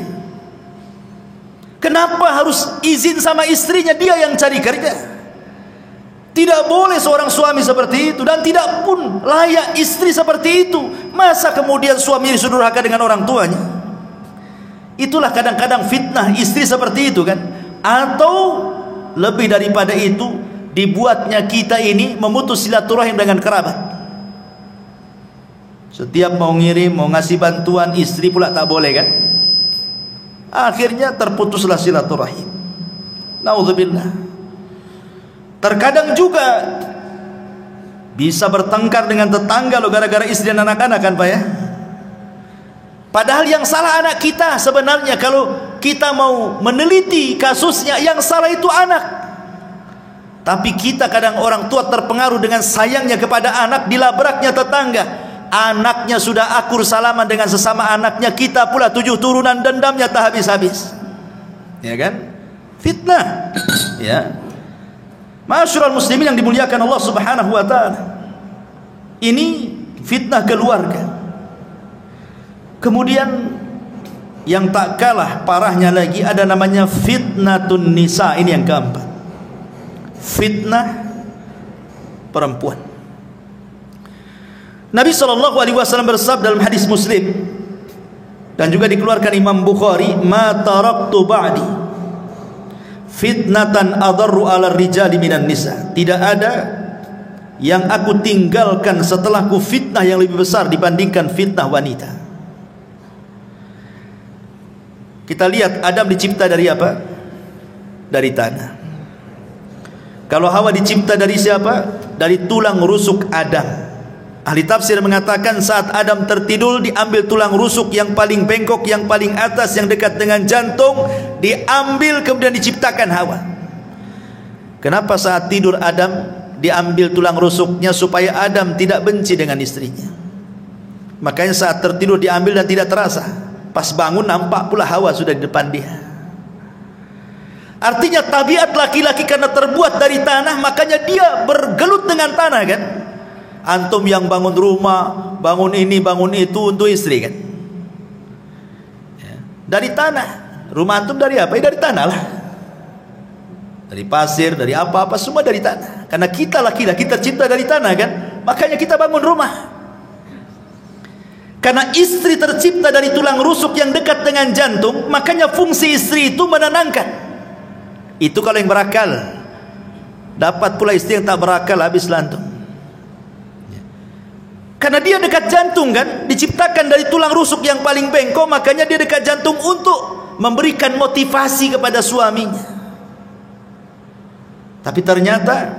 Kenapa harus izin sama istrinya? Dia yang cari kerja. Tidak boleh seorang suami seperti itu, dan tidak pun layak istri seperti itu. Masa kemudian suami disudurhaka dengan orang tuanya? Itulah kadang-kadang fitnah istri seperti itu kan. Atau lebih daripada itu, dibuatnya kita ini memutus silaturahim dengan kerabat. Setiap mau ngirim, mau ngasih bantuan, istri pula tak boleh kan. Akhirnya terputuslah silaturahim. Naudzubillah. Terkadang juga bisa bertengkar dengan tetangga lo gara-gara istri dan anak-anak kan Pak ya. Padahal yang salah anak kita sebenarnya. Kalau kita mau meneliti kasusnya, yang salah itu anak. Tapi kita kadang orang tua terpengaruh dengan sayangnya kepada anak, dilabraknya tetangga. Anaknya sudah akur salaman dengan sesama anaknya, kita pula 7 turunan dendamnya tak habis-habis. Ya kan? Fitnah. Ya. Ma'asyiral muslimin yang dimuliakan Allah Subhanahu wa taala. Ini fitnah keluarga. Kemudian yang tak kalah parahnya lagi ada namanya fitnatun nisa. Ini yang keempat. Fitnah perempuan. Nabi SAW bersabda dalam hadis Muslim dan juga dikeluarkan Imam Bukhari, "Ma taraktu ba'di fitnatan adarru 'ala rijali minan nisa." Tidak ada yang aku tinggalkan setelahku fitnah yang lebih besar dibandingkan fitnah wanita. Kita lihat Adam dicipta dari apa? Dari tanah. Kalau Hawa dicipta dari siapa? Dari tulang rusuk Adam. Ahli tafsir mengatakan saat Adam tertidur, diambil tulang rusuk yang paling bengkok, yang paling atas, yang dekat dengan jantung, diambil kemudian diciptakan Hawa. Kenapa saat tidur Adam diambil tulang rusuknya? Supaya Adam tidak benci dengan istrinya. Makanya saat tertidur diambil dan tidak terasa. Pas bangun nampak pula Hawa sudah di depan dia. Artinya tabiat laki-laki karena terbuat dari tanah, makanya dia bergelut dengan tanah kan. Antum yang bangun rumah, bangun ini, bangun itu untuk istri kan, ya. Dari tanah. Rumah antum dari apa? Dari tanah lah. Dari pasir, dari apa-apa, semua dari tanah. Karena kita laki-laki tercipta dari tanah kan, makanya kita bangun rumah. Karena istri tercipta dari tulang rusuk yang dekat dengan jantung, makanya fungsi istri itu menenangkan. Itu kalau yang berakal. Dapat pula istri yang tak berakal, habis lantung. Karena dia dekat jantung kan, diciptakan dari tulang rusuk yang paling bengkok, makanya dia dekat jantung untuk memberikan motivasi kepada suaminya. Tapi ternyata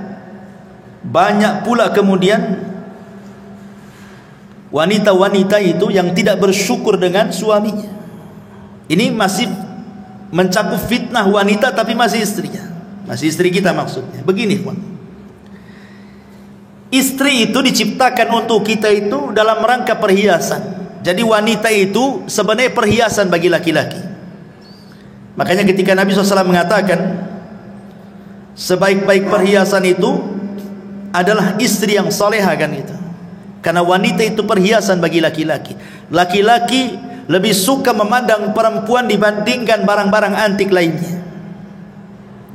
banyak pula kemudian wanita-wanita itu yang tidak bersyukur dengan suaminya. Ini masih mencakup fitnah wanita, tapi masih istrinya, masih istri kita maksudnya. Begini Tuan, istri itu diciptakan untuk kita itu dalam rangka perhiasan. Jadi wanita itu sebenarnya perhiasan bagi laki-laki. Makanya ketika Nabi SAW mengatakan sebaik-baik perhiasan itu adalah istri yang salehah kan itu. Karena wanita itu perhiasan bagi laki-laki. Laki-laki lebih suka memandang perempuan dibandingkan barang-barang antik lainnya,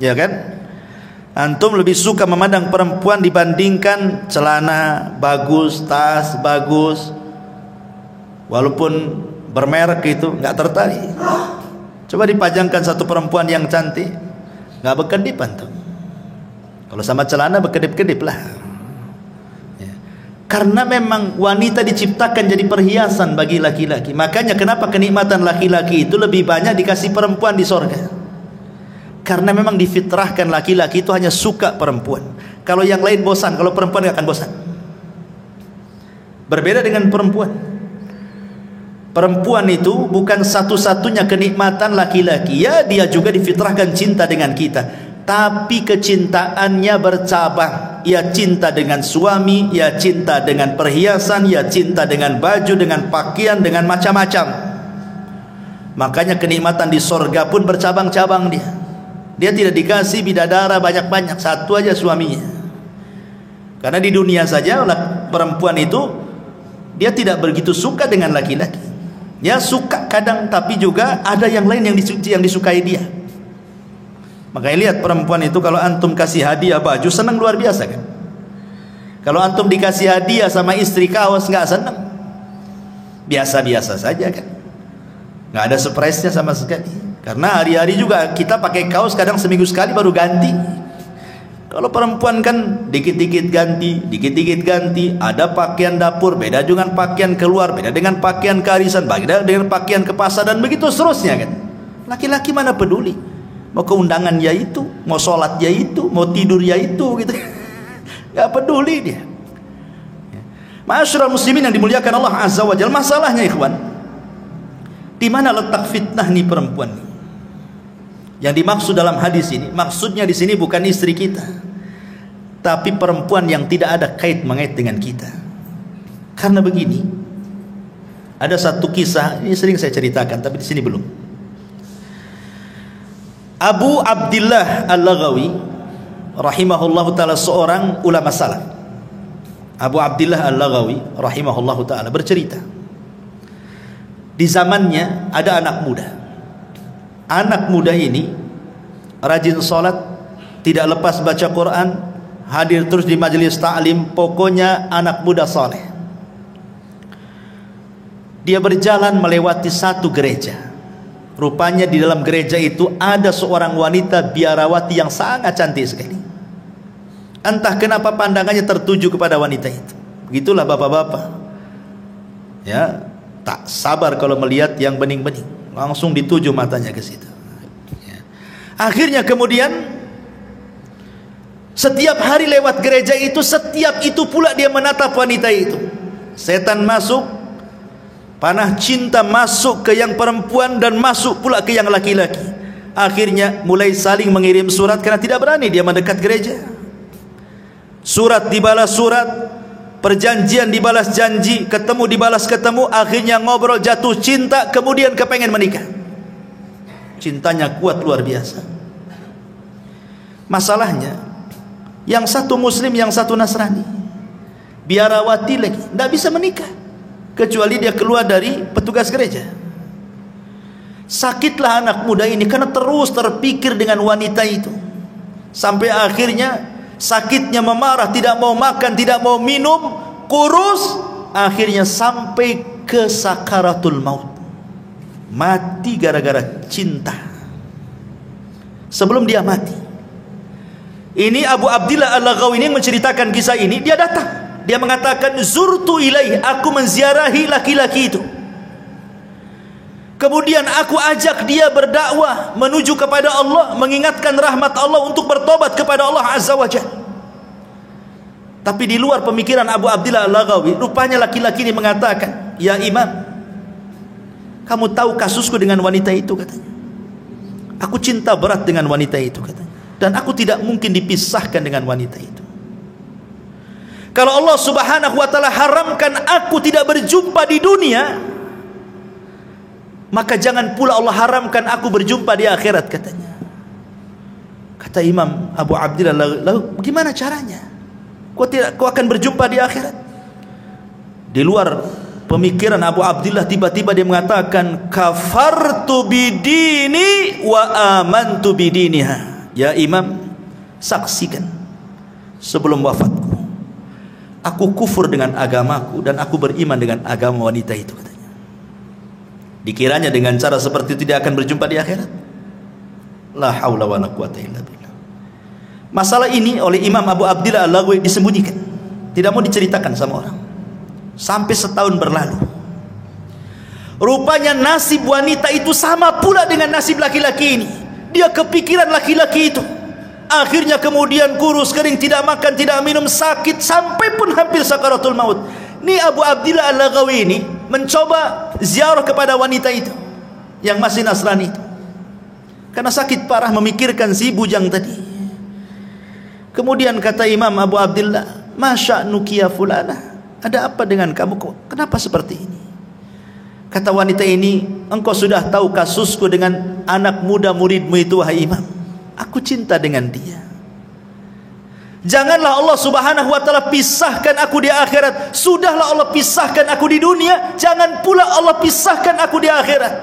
ya kan? Antum lebih suka memandang perempuan dibandingkan celana bagus, tas bagus, walaupun bermerek itu nggak tertarik. Coba dipajangkan satu perempuan yang cantik, nggak berkedip antum. Kalau sama celana berkedip-kedip lah. Ya. Karena memang wanita diciptakan jadi perhiasan bagi laki-laki. Makanya kenapa kenikmatan laki-laki itu lebih banyak dikasih perempuan di sorga. Karena memang difitrahkan laki-laki itu hanya suka perempuan. Kalau yang lain bosan, kalau perempuan nggak akan bosan. Berbeda dengan perempuan. Perempuan itu bukan satu-satunya kenikmatan laki-laki. Ya, dia juga difitrahkan cinta dengan kita. Tapi kecintaannya bercabang. Ia cinta dengan suami, ia cinta dengan perhiasan, ia cinta dengan baju, dengan pakaian, dengan macam-macam. Makanya kenikmatan di sorga pun bercabang-cabang dia. Dia tidak dikasih bidadara banyak-banyak, satu aja suaminya. Karena di dunia saja perempuan itu dia tidak begitu suka dengan laki-laki. Ya suka kadang, tapi juga ada yang lain yang disukai dia. Makanya lihat perempuan itu, kalau antum kasih hadiah baju senang luar biasa kan. Kalau antum dikasih hadiah sama istri kaos nggak senang, biasa-biasa saja kan, nggak ada surprise-nya sama sekali. Karena hari-hari juga kita pakai kaos kadang seminggu sekali baru ganti. Kalau perempuan kan dikit-dikit ganti, dikit-dikit ganti. Ada pakaian dapur beda dengan pakaian keluar, beda dengan pakaian kearisan, beda dengan pakaian ke pasar, dan begitu seterusnya kan. Laki-laki mana peduli, mau ke undangan ya itu, mau sholat ya itu, mau tidur ya itu gitu. Gak peduli dia. Ma'asyiral muslimin yang dimuliakan Allah Azza wa Jalla, masalahnya ikhwan, di mana letak fitnah nih perempuan nih? Yang dimaksud dalam hadis ini, maksudnya di sini bukan istri kita, tapi perempuan yang tidak ada kait mengait dengan kita. Karena begini, ada satu kisah, ini sering saya ceritakan, tapi di sini belum. Abu Abdillah Al-Laghawi rahimahullahu ta'ala, seorang ulama salaf. Abu Abdillah Al-Laghawi rahimahullahu ta'ala bercerita, di zamannya ada anak muda. Anak muda ini rajin sholat, tidak lepas baca Quran, hadir terus di majelis ta'lim, pokoknya anak muda soleh. Dia berjalan melewati satu gereja. Rupanya di dalam gereja itu ada seorang wanita biarawati yang sangat cantik sekali. Entah kenapa pandangannya tertuju kepada wanita itu. Begitulah bapak-bapak, ya, tak sabar kalau melihat yang bening-bening, langsung dituju matanya ke situ. Ya. Akhirnya kemudian setiap hari lewat gereja itu, setiap itu pula dia menatap wanita itu. Setan masuk, panah cinta masuk ke yang perempuan dan masuk pula ke yang laki-laki. Akhirnya mulai saling mengirim surat karena tidak berani dia mendekat gereja. Surat dibalas surat, perjanjian dibalas janji, ketemu dibalas ketemu, akhirnya ngobrol, jatuh cinta, kemudian kepengen menikah. Cintanya kuat luar biasa. Masalahnya, yang satu muslim, yang satu Nasrani, biarawati lagi, tidak bisa menikah kecuali dia keluar dari petugas gereja. Sakitlah anak muda ini karena terus terpikir dengan wanita itu, sampai akhirnya sakitnya memarah, tidak mau makan, tidak mau minum, kurus, akhirnya sampai ke sakaratul maut, mati gara-gara cinta. Sebelum dia mati, ini Abu Abdillah Al-Laghawi ini menceritakan kisah ini. Dia datang, dia mengatakan, zurtu ilaih, aku menziarahi laki-laki itu. Kemudian aku ajak dia berdakwah menuju kepada Allah, mengingatkan rahmat Allah untuk bertobat kepada Allah Azza wa Jalla. Tapi di luar pemikiran Abu Abdillah Al-Laghawi, rupanya laki-laki ini mengatakan, ya Imam, kamu tahu kasusku dengan wanita itu, katanya. Aku cinta berat dengan wanita itu, katanya, dan aku tidak mungkin dipisahkan dengan wanita itu. Kalau Allah Subhanahu wa ta'ala haramkan aku tidak berjumpa di dunia, maka jangan pula Allah haramkan aku berjumpa di akhirat, katanya. Kata Imam Abu Abdillah, lalu gimana caranya? Kau akan berjumpa di akhirat? Di luar pemikiran Abu Abdillah, tiba-tiba dia mengatakan, kafartu bidini wa amantu bidiniha. Ya Imam, saksikan sebelum wafatku, aku kufur dengan agamaku dan aku beriman dengan agama wanita itu, katanya. Dikiranya dengan cara seperti itu dia akan berjumpa di akhirat? La haula wa la quwata illa billah. Masalah ini oleh Imam Abu Abdillah Al-Laghawi disembunyikan, tidak mau diceritakan sama orang, sampai setahun berlalu. Rupanya nasib wanita itu sama pula dengan nasib laki-laki ini. Dia kepikiran laki-laki itu, akhirnya kemudian kurus kering, tidak makan, tidak minum, sakit, sampai pun hampir sakaratul maut. Ini Abu Abdillah Al-Laghawi ini mencoba ziarah kepada wanita itu yang masih Nasrani itu, karena sakit parah memikirkan si bujang tadi. Kemudian kata Imam Abu Abdillah, masya'nuki ya fulana, ada apa dengan kamu, kenapa seperti ini? Kata wanita ini, engkau sudah tahu kasusku dengan anak muda muridmu itu, wahai Imam. Aku cinta dengan dia. Janganlah Allah Subhanahu wa ta'ala pisahkan aku di akhirat. Sudahlah Allah pisahkan aku di dunia, jangan pula Allah pisahkan aku di akhirat.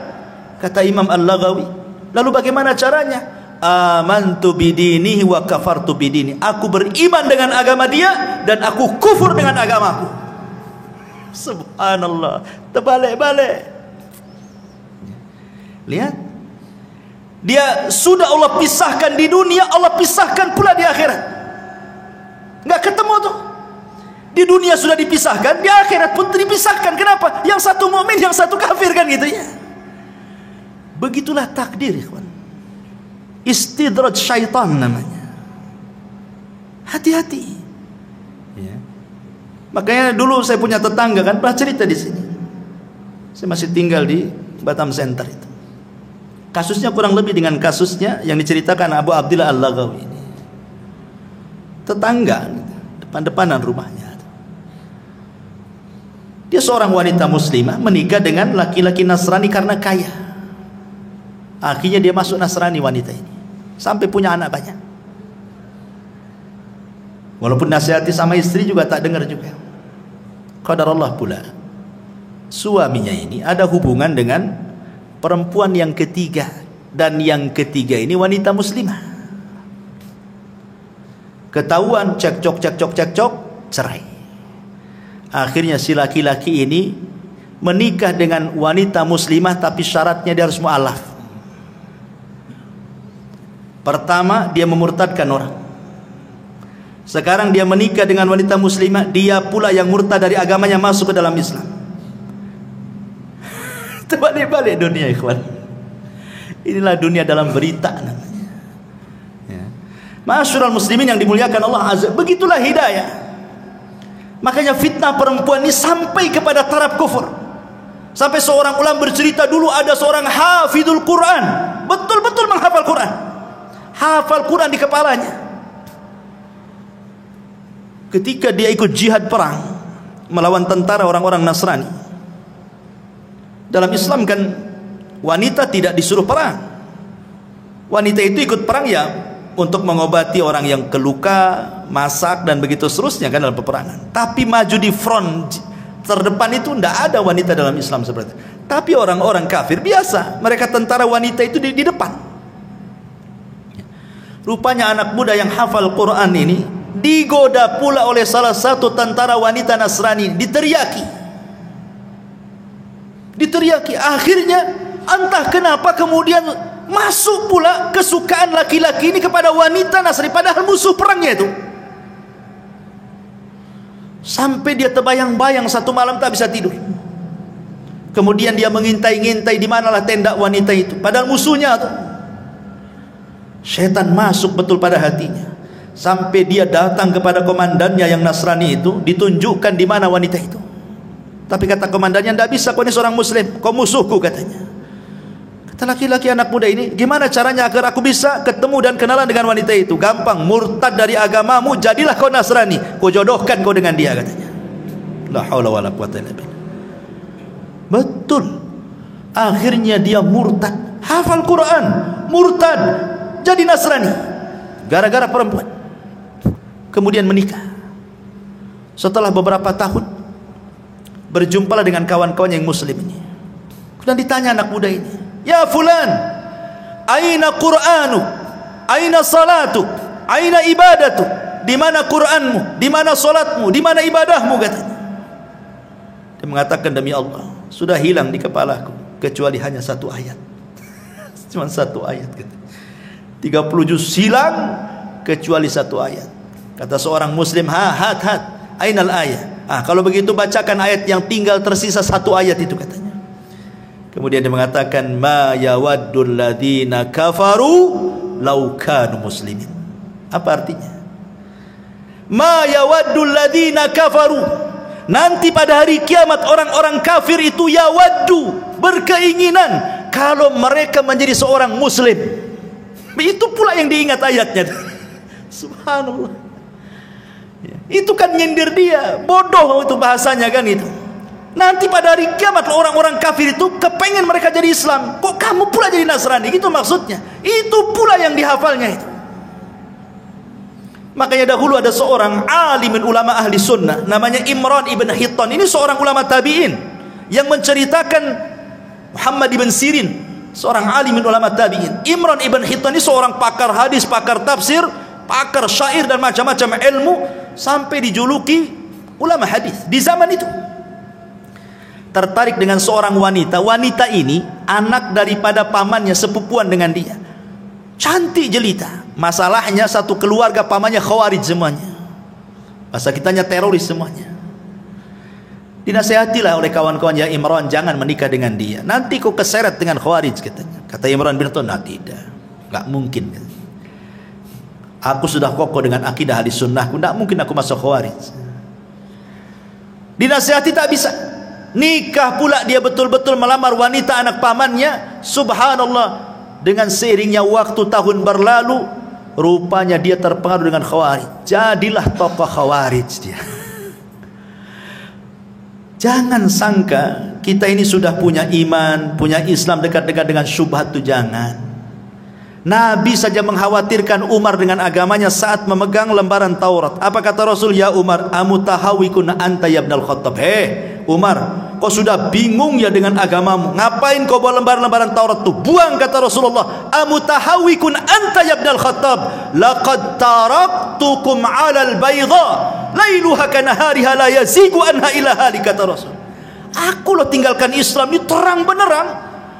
Kata Imam Al-Laghawi, lalu bagaimana caranya? Amantu bidinihi wa kafartu bidini. Aku beriman dengan agama dia dan aku kufur dengan agamaku. Subhanallah, terbalik-balik. Lihat, dia sudah Allah pisahkan di dunia, Allah pisahkan pula di akhirat. Nggak ketemu tuh. Di dunia sudah dipisahkan, di akhirat pun dipisahkan. Kenapa? Yang satu mukmin, yang satu kafir, kan gitu ya. Begitulah takdir, ikhwan. Istidraj syaitan namanya. Hati-hati. Ya. Makanya dulu saya punya tetangga, kan pernah cerita di sini. Saya masih tinggal di Batam Center itu. Kasusnya kurang lebih dengan kasusnya yang diceritakan Abu Abdillah Al-Laghawi ini. Tetangga, depan-depanan rumahnya. Dia seorang wanita muslimah menikah dengan laki-laki Nasrani karena kaya. Akhirnya dia masuk Nasrani wanita ini, sampai punya anak banyak. Walaupun nasihati sama istri juga tak dengar juga. Qadarullah pula, suaminya ini ada hubungan dengan perempuan yang ketiga, dan yang ketiga ini wanita muslimah. Ketahuan, cekcok, cerai. Akhirnya si laki-laki ini menikah dengan wanita muslimah, tapi syaratnya dia harus mu'alaf. Pertama, dia memurtadkan orang. Sekarang dia menikah dengan wanita muslimah, dia pula yang murtad dari agamanya masuk ke dalam Islam. Terbalik-balik dunia, ikhwan. Inilah dunia dalam berita namanya. Ya. Ma'asyiral muslimin yang dimuliakan Allah Azza, begitulah hidayah. Makanya fitnah perempuan ini sampai kepada taraf kufur. Sampai seorang ulama bercerita, dulu ada seorang hafidul Quran, betul-betul menghafal Quran, hafal Quran di kepalanya. Ketika dia ikut jihad perang melawan tentara orang-orang Nasrani, dalam Islam kan wanita tidak disuruh perang. Wanita itu ikut perang ya untuk mengobati orang yang keluka, masak dan begitu seterusnya kan dalam peperangan. Tapi maju di front terdepan itu tidak ada wanita dalam Islam seperti itu. Tapi orang-orang kafir biasa, mereka tentara wanita itu di depan. Rupanya anak muda yang hafal Quran ini digoda pula oleh salah satu tentara wanita Nasrani, diteriaki. Akhirnya entah kenapa kemudian masuk pula kesukaan laki-laki ini kepada wanita Nasrani, padahal musuh perangnya itu. Sampai dia terbayang-bayang satu malam tak bisa tidur. Kemudian dia mengintai-ngintai di manalah tenda wanita itu, padahal musuhnya tuh. Setan masuk betul pada hatinya. Sampai dia datang kepada komandannya yang Nasrani itu, ditunjukkan di mana wanita itu. Tapi kata komandannya, tidak bisa, kau ini seorang muslim, kau musuhku katanya. Kata laki-laki anak muda ini, gimana caranya agar aku bisa ketemu dan kenalan dengan wanita itu? Gampang, murtad dari agamamu, jadilah kau Nasrani, kau jodohkan kau dengan dia katanya. La haula wala quwwata illa billah. Betul. Akhirnya dia murtad, hafal Quran, murtad, jadi Nasrani gara-gara perempuan. Kemudian menikah. Setelah beberapa tahun berjumpalah dengan kawan-kawan yang muslim ini. Kemudian ditanya anak muda ini, ya fulan, aina Qur'anuk, aina salatuk, aina ibadatuk? Di mana Qur'anmu, di mana salatmu, di mana ibadahmu katanya. Dia mengatakan, demi Allah, sudah hilang di kepalaku kecuali hanya satu ayat. Cuma satu ayat katanya. 30 juz hilang kecuali satu ayat. Kata seorang muslim, hat ainal ayat. Kalau begitu bacakan ayat yang tinggal tersisa satu ayat itu katanya. Kemudian dia mengatakan, ma yawaddul ladzina kafaru law kanu muslimin. Apa artinya? Ma yawaddul ladzina kafaru, nanti pada hari kiamat orang-orang kafir itu yawaddu, berkeinginan kalau mereka menjadi seorang muslim. Itu pula yang diingat ayatnya. Subhanallah. Itu kan nyindir dia, bodoh itu bahasanya kan itu. Nanti pada hari kiamat orang-orang kafir itu kepengen mereka jadi Islam, kok kamu pula jadi Nasrani, gitu maksudnya. Itu pula yang dihafalnya itu. Makanya dahulu ada seorang alimin ulama ahli sunnah namanya Imran ibn Hittan. Ini seorang ulama tabi'in yang menceritakan Muhammad ibn Sirin, seorang alimin ulama tabi'in. Imran ibn Hittan ini seorang pakar hadis, pakar tafsir, pakar syair dan macam-macam ilmu, sampai dijuluki ulama hadis di zaman itu. Tertarik dengan seorang wanita. Wanita ini anak daripada pamannya, sepupuan dengan dia, cantik jelita. Masalahnya satu keluarga pamannya khawarij semuanya, bahasa kitanya teroris semuanya. Dinasihatilah oleh kawan-kawan, ya Imran, jangan menikah dengan dia, nanti kau keseret dengan khawarij katanya. Kata Imran bin Hittan, nah tidak, nggak mungkin. Aku sudah kokoh dengan akidah ahli sunnahku, tidak mungkin aku masuk khawarij. Dinasihati tak bisa. Nikah pula dia betul-betul melamar wanita anak pamannya. Subhanallah, dengan seiringnya waktu tahun berlalu, rupanya dia terpengaruh dengan khawarij. Jadilah tokoh khawarij dia. Jangan sangka kita ini sudah punya iman, punya Islam, dekat-dekat dengan syubhat, itu jangan. Nabi saja mengkhawatirkan Umar dengan agamanya saat memegang lembaran Taurat. Apa kata Rasul? Ya Umar, amutahawikun anta ya ibnal Khattab. Umar, kau sudah bingung ya dengan agamamu, ngapain kau bawa lembaran-lembaran Taurat tuh? Buang, kata Rasulullah. Amutahawikun anta ya ibnal Khattab, laqad taraktukum 'alal bayda lailuha kanahariha la yazigu anha ila hali, kata Rasul. Aku loh tinggalkan Islam ini terang benerang,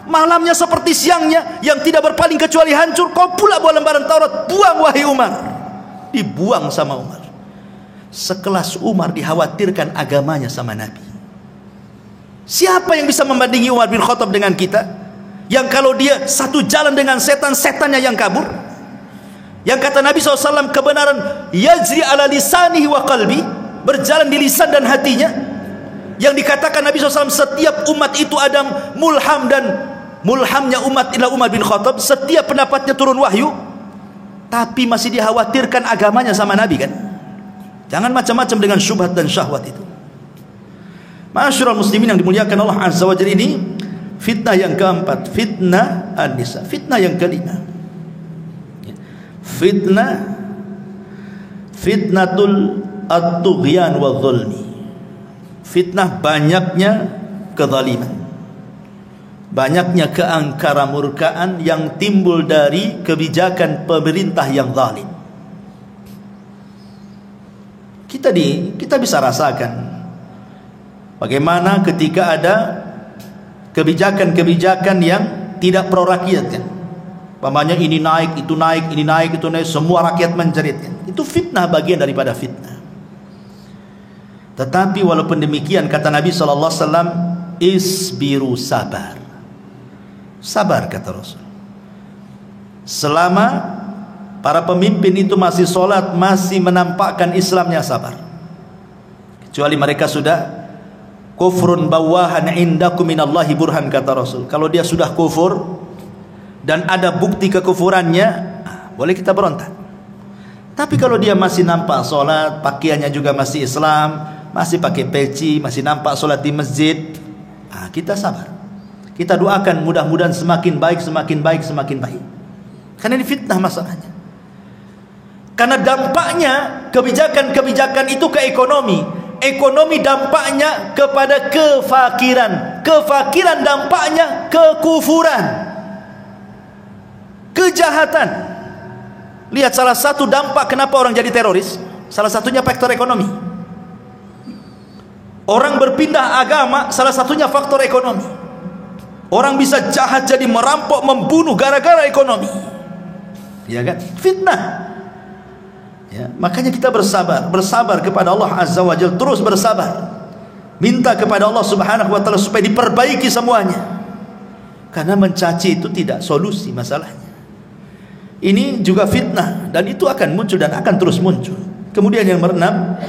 malamnya seperti siangnya, yang tidak berpaling kecuali hancur. Kau pula bawa lembaran Taurat, buang wahai Umar. Dibuang sama Umar. Sekelas Umar dikhawatirkan agamanya sama Nabi. Siapa yang bisa membandingi Umar bin Khattab dengan kita, yang kalau dia satu jalan dengan setan, setannya yang kabur? Yang kata Nabi SAW, kebenaran yajri ala lisanihi wa qalbi, berjalan di lisan dan hatinya. Yang dikatakan Nabi SAW, setiap umat itu ada mulham, dan mulhamnya umat adalah Umar bin Khattab. Setiap pendapatnya turun wahyu, tapi masih dikhawatirkan agamanya sama Nabi kan. Jangan macam-macam dengan syubhat dan syahwat itu. Ma'asyiral muslimin yang dimuliakan Allah Azza wa Jalla, ini fitnah yang keempat, fitnah an-nisa. Fitnah yang kelima, fitnatul at-tughyan wa dhulmi. Fitnah banyaknya kezaliman, banyaknya keangkara-murkaan yang timbul dari kebijakan pemerintah yang zalim. Kita bisa rasakan bagaimana ketika ada kebijakan-kebijakan yang tidak pro rakyat kan. Pamannya ini naik, itu naik, ini naik, itu naik, semua rakyat menjerit kan. Itu fitnah, bagian daripada fitnah. Tetapi walaupun demikian, kata Nabi SAW, isbiru, sabar. Sabar, kata Rasul. Selama para pemimpin itu masih sholat, masih menampakkan Islamnya, sabar. Kecuali mereka sudah kufrun bawahan indakum minallahi burhan, kata Rasul. Kalau dia sudah kufur dan ada bukti kekufurannya, boleh kita berontak. Tapi kalau dia masih nampak sholat, pakaiannya juga masih Islam, masih pakai peci, masih nampak sholat di masjid, kita sabar. Kita doakan mudah-mudahan semakin baik, semakin baik, semakin baik. Karena ini fitnah masalahnya. Karena dampaknya kebijakan-kebijakan itu ke ekonomi. Ekonomi dampaknya kepada kefakiran. Kefakiran dampaknya kekufuran, kejahatan. Lihat salah satu dampak kenapa orang jadi teroris, salah satunya faktor ekonomi. Orang berpindah agama, salah satunya faktor ekonomi. Orang bisa jahat jadi merampok, membunuh gara-gara ekonomi. Ya kan? Fitnah. Ya, makanya kita bersabar kepada Allah Azza wa Jalla, terus bersabar. Minta kepada Allah Subhanahu wa taala supaya diperbaiki semuanya. Karena mencaci itu tidak solusi masalahnya. Ini juga fitnah, dan itu akan muncul dan akan terus muncul. Kemudian yang keenam,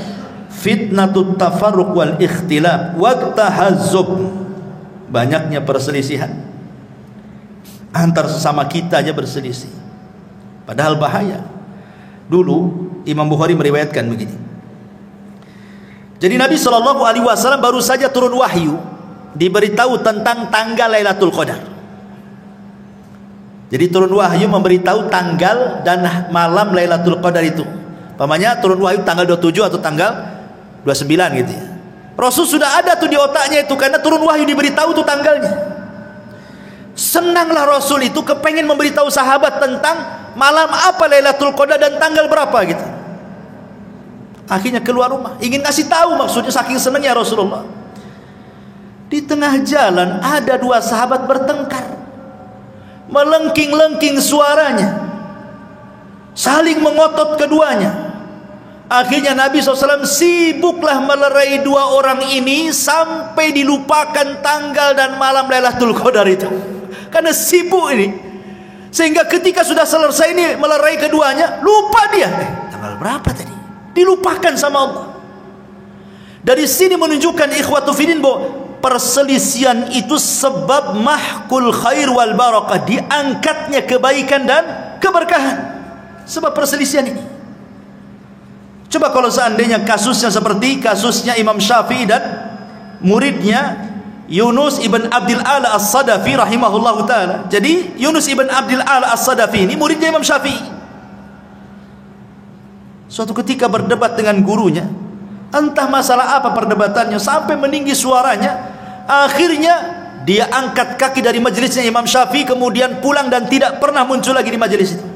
fitnatut tafarruq wal ikhtilaf wa tahazzub. Banyaknya perselisihan antar sesama kita aja berselisih, padahal bahaya. Dulu Imam Bukhari meriwayatkan begini. Jadi Nabi SAW baru saja turun wahyu, diberitahu tentang tanggal Lailatul Qadar. Jadi turun wahyu memberitahu tanggal dan malam Lailatul Qadar itu. Pamannya turun wahyu tanggal 27 atau tanggal 29 gitu ya. Rasul sudah ada tuh di otaknya itu, karena turun wahyu diberitahu tuh tanggalnya. Senanglah Rasul itu, kepengen memberitahu sahabat tentang malam apa Lailatul Qadar dan tanggal berapa gitu. Akhirnya keluar rumah, ingin ngasih tahu, maksudnya saking senangnya Rasulullah. Di tengah jalan ada dua sahabat bertengkar, melengking-lengking suaranya, saling mengotot keduanya. Akhirnya Nabi SAW sibuklah melerai dua orang ini sampai dilupakan tanggal dan malam Lailatul Qadar itu. Karena sibuk ini, sehingga ketika sudah selesai ini melerai keduanya, lupa dia. Tanggal berapa tadi? Dilupakan sama Allah. Dari sini menunjukkan ikhwatu fillah bahwa perselisihan itu sebab mahkul khair wal barakah, diangkatnya kebaikan dan keberkahan. Sebab perselisihan ini. Coba kalau seandainya kasusnya seperti kasusnya Imam Syafi'i dan muridnya Yunus ibn Abdil A'la As-Sadafi rahimahullah ta'ala. Jadi Yunus ibn Abdil A'la As-Sadafi ini muridnya Imam Syafi'i. Suatu ketika berdebat dengan gurunya, entah masalah apa perdebatannya, sampai meninggi suaranya. Akhirnya dia angkat kaki dari majelisnya Imam Syafi'i, kemudian pulang dan tidak pernah muncul lagi di majelis itu.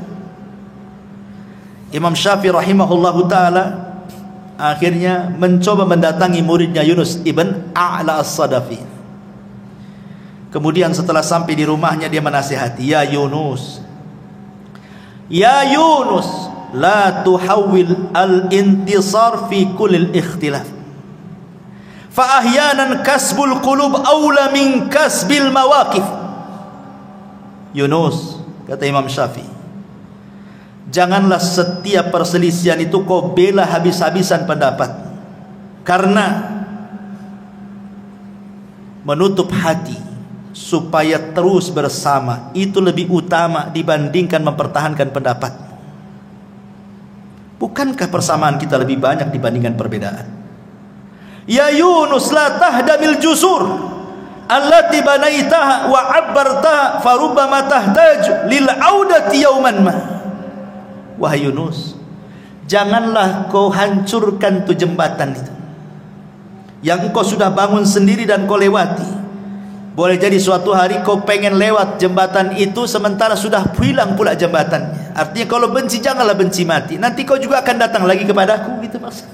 Imam Syafi'i rahimahullahu ta'ala akhirnya mencoba mendatangi muridnya Yunus ibn A'la As-Sadafi. Kemudian setelah sampai di rumahnya, dia menasihati, ya Yunus, la tuhawil al-intisar fi kulil ikhtilaf, fa ahyanan kasbul qulub awla min kasbil mawaqif. Yunus, kata Imam Syafi'i, janganlah setiap perselisihan itu kau bela habis-habisan pendapat. Karena menutup hati supaya terus bersama itu lebih utama dibandingkan mempertahankan pendapat. Bukankah persamaan kita lebih banyak dibandingkan perbedaan? Ya Yunus la tahdamil jusur allati banaitaha wa abbartaha farubbama tahtaju lil audati yauman ma. Wahai Yunus, janganlah kau hancurkan tu jembatan itu yang engkau sudah bangun sendiri dan kau lewati. Boleh jadi suatu hari kau pengen lewat jembatan itu sementara sudah hilang pula jembatannya. Artinya kalau benci janganlah benci mati. Nanti kau juga akan datang lagi kepadaku, gitu maksudnya.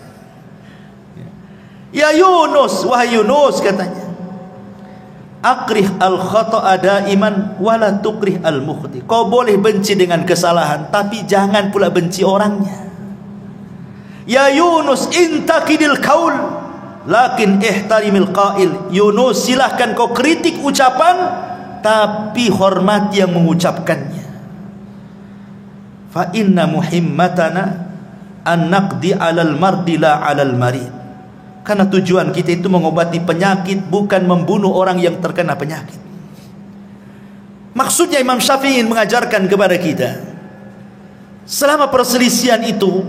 Ya Yunus, wahai Yunus, katanya, akrih al-khata'a daiman wala tukrih al-mukhti. Kau boleh benci dengan kesalahan, tapi jangan pula benci orangnya. Ya Yunus, intakidil qaul lakin ihtarimil qail. Yunus, silahkan kau kritik ucapan, tapi hormati yang mengucapkannya. Fa inna muhimmatana an naqdi 'alal mardi la 'alal marid. Karena tujuan kita itu mengobati penyakit, bukan membunuh orang yang terkena penyakit. Maksudnya Imam Syafi'i mengajarkan kepada kita, selama perselisihan itu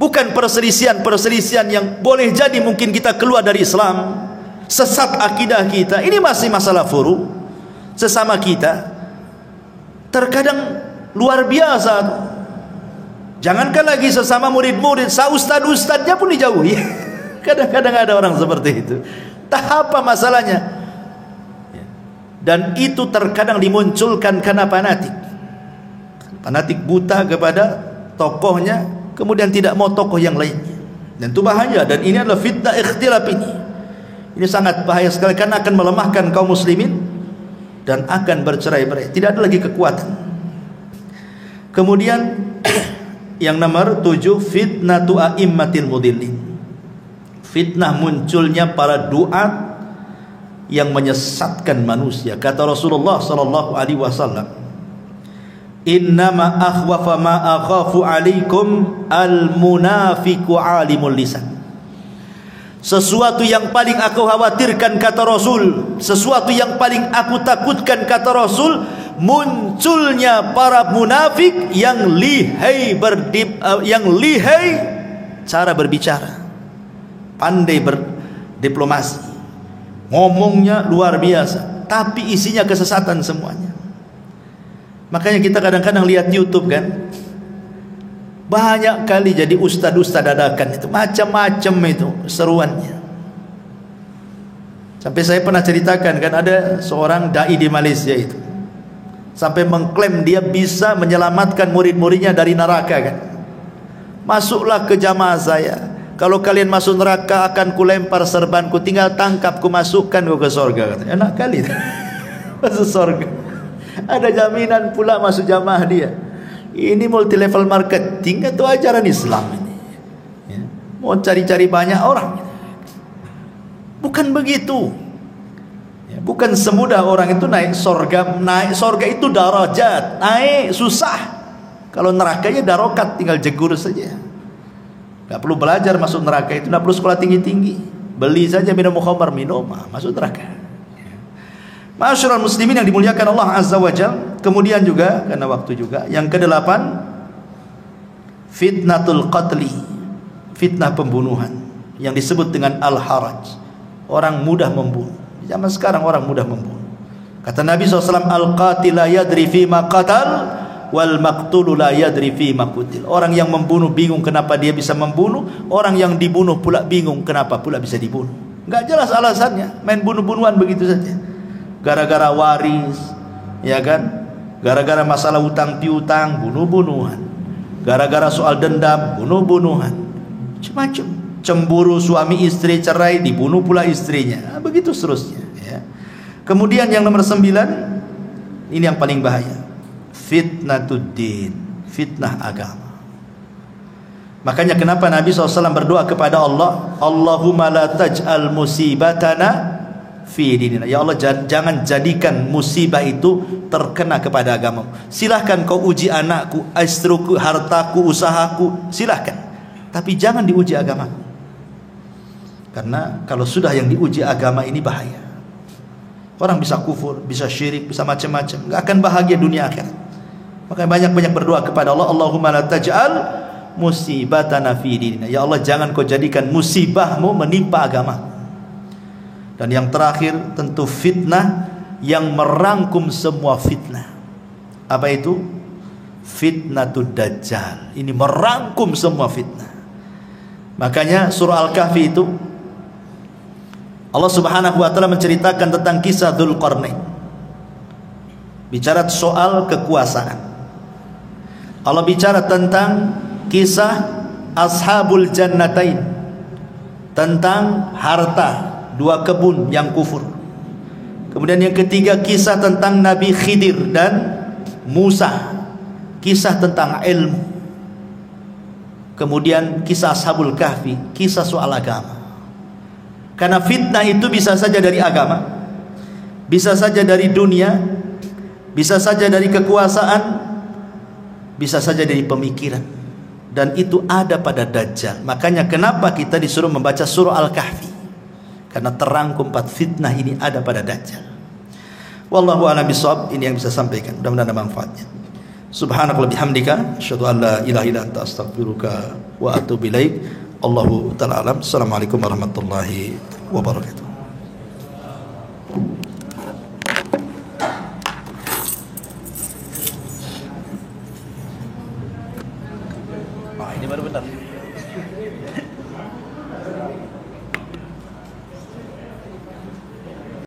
bukan perselisihan yang boleh jadi mungkin kita keluar dari Islam, sesat akidah kita, ini masih masalah furu sesama kita. Terkadang luar biasa. Jangankan lagi sesama murid-murid, ustad-ustadnya pun dijauhi. Kadang-kadang ada orang seperti itu. Tak apa masalahnya. Dan itu terkadang dimunculkan karena fanatik. Fanatik buta kepada tokohnya, kemudian tidak mau tokoh yang lainnya. Dan itu bahaya. Dan ini adalah fitnah ikhtilaf ini. Ini sangat bahaya sekali karena akan melemahkan kaum muslimin dan akan bercerai-berai. Tidak ada lagi kekuatan. Kemudian yang nomor 7, fitnatu a'immatil mudillin. Fitnah munculnya para duat yang menyesatkan manusia. Kata Rasulullah sallallahu alaihi wasallam, innama akhwafa ma akhafu alaikum al-munafiqu alimul lisan. Sesuatu yang paling aku khawatirkan, kata Rasul, sesuatu yang paling aku takutkan, kata Rasul, munculnya para munafik yang lihai cara berbicara, pandai berdiplomasi, ngomongnya luar biasa, tapi isinya kesesatan semuanya. Makanya kita kadang-kadang lihat YouTube kan, banyak kali jadi ustad-ustad dadakan itu, macam-macam itu seruannya. Sampai saya pernah ceritakan kan, ada seorang dai di Malaysia itu sampai mengklaim dia bisa menyelamatkan murid-muridnya dari neraka kan. Masuklah ke jamaah saya, kalau kalian masuk neraka akan kulempar serbanku, tinggal tangkap ku masukkan ku ke sorga. Katanya enak kali masuk sorga, ada jaminan pula masuk jamaah dia. Ini multi level marketing atau ajaran Islam ini ya. Mau cari-cari banyak orang, bukan begitu ya. Bukan semudah orang itu naik sorga. Naik sorga itu darajat, naik susah. Kalau nerakanya darokat, tinggal jegur saja. Gak perlu belajar masuk neraka itu, gak perlu sekolah tinggi-tinggi, beli saja minum khamar, minum masuk neraka. Ma'asyiral muslimin yang dimuliakan Allah Azza wa Jalla. Kemudian juga karena waktu juga, yang ke-8, fitnatul qatli, fitnah pembunuhan yang disebut dengan al-haraj. Orang mudah membunuh. Zaman sekarang orang mudah membunuh. Kata Nabi SAW, al-qatil la yadri fima qatal wal maqtulu la yadri fima qutil. Orang yang membunuh bingung kenapa dia bisa membunuh, orang yang dibunuh pula bingung kenapa pula bisa dibunuh. Enggak jelas alasannya, main bunuh-bunuhan begitu saja. Gara-gara waris, ya kan? Gara-gara masalah utang piutang, bunuh-bunuhan. Gara-gara soal dendam, bunuh-bunuhan. Macam-macam. Cemburu suami istri cerai, dibunuh pula istrinya. Begitu seterusnya ya. Kemudian yang nomor 9, ini yang paling bahaya, fitnatuddin, fitnah agama. Makanya kenapa Nabi SAW berdoa kepada Allah, Allahumma la taj'al musibatana fi dinina. Ya Allah, jangan jadikan musibah itu terkena kepada agama. Silahkan kau uji anakku, istriku, hartaku, usahaku, silahkan, tapi jangan diuji agama. Karena kalau sudah yang diuji agama ini bahaya. Orang bisa kufur, bisa syirik, bisa macam-macam, nggak akan bahagia dunia akhirat. Makanya banyak-banyak berdoa kepada Allah, Allahumma la taj'al musibatana fi dinina. Ya Allah, jangan kau jadikan musibahmu menimpa agama. Dan yang terakhir tentu fitnah yang merangkum semua fitnah. Apa itu? Fitnatud Dajjal. Ini merangkum semua fitnah. Makanya surah Al-Kahfi itu Allah Subhanahu wa taala menceritakan tentang kisah Dzulqarnain. Bicara soal kekuasaan. Allah bicara tentang kisah Ashabul Jannatain, tentang harta dua kebun yang kufur. Kemudian yang ketiga kisah tentang Nabi Khidir dan Musa, kisah tentang ilmu. Kemudian kisah Ashabul Kahfi, kisah soal agama. Karena fitnah itu bisa saja dari agama, bisa saja dari dunia, bisa saja dari kekuasaan, bisa saja dari pemikiran. Dan itu ada pada Dajjal. Makanya kenapa kita disuruh membaca surah Al-Kahfi? Karena terangkum 4 fitnah ini ada pada Dajjal. Wallahu a'lam bishawab. Ini yang bisa sampaikan. Mudah-mudahan ada manfaatnya. Subhanakallahumma bihamdika asyhadu an la ilaha illa anta astaghfiruka wa atubu ilaik. Allahu ta'ala alam. Assalamualaikum warahmatullahi wabarakatuh. Ini baru benar.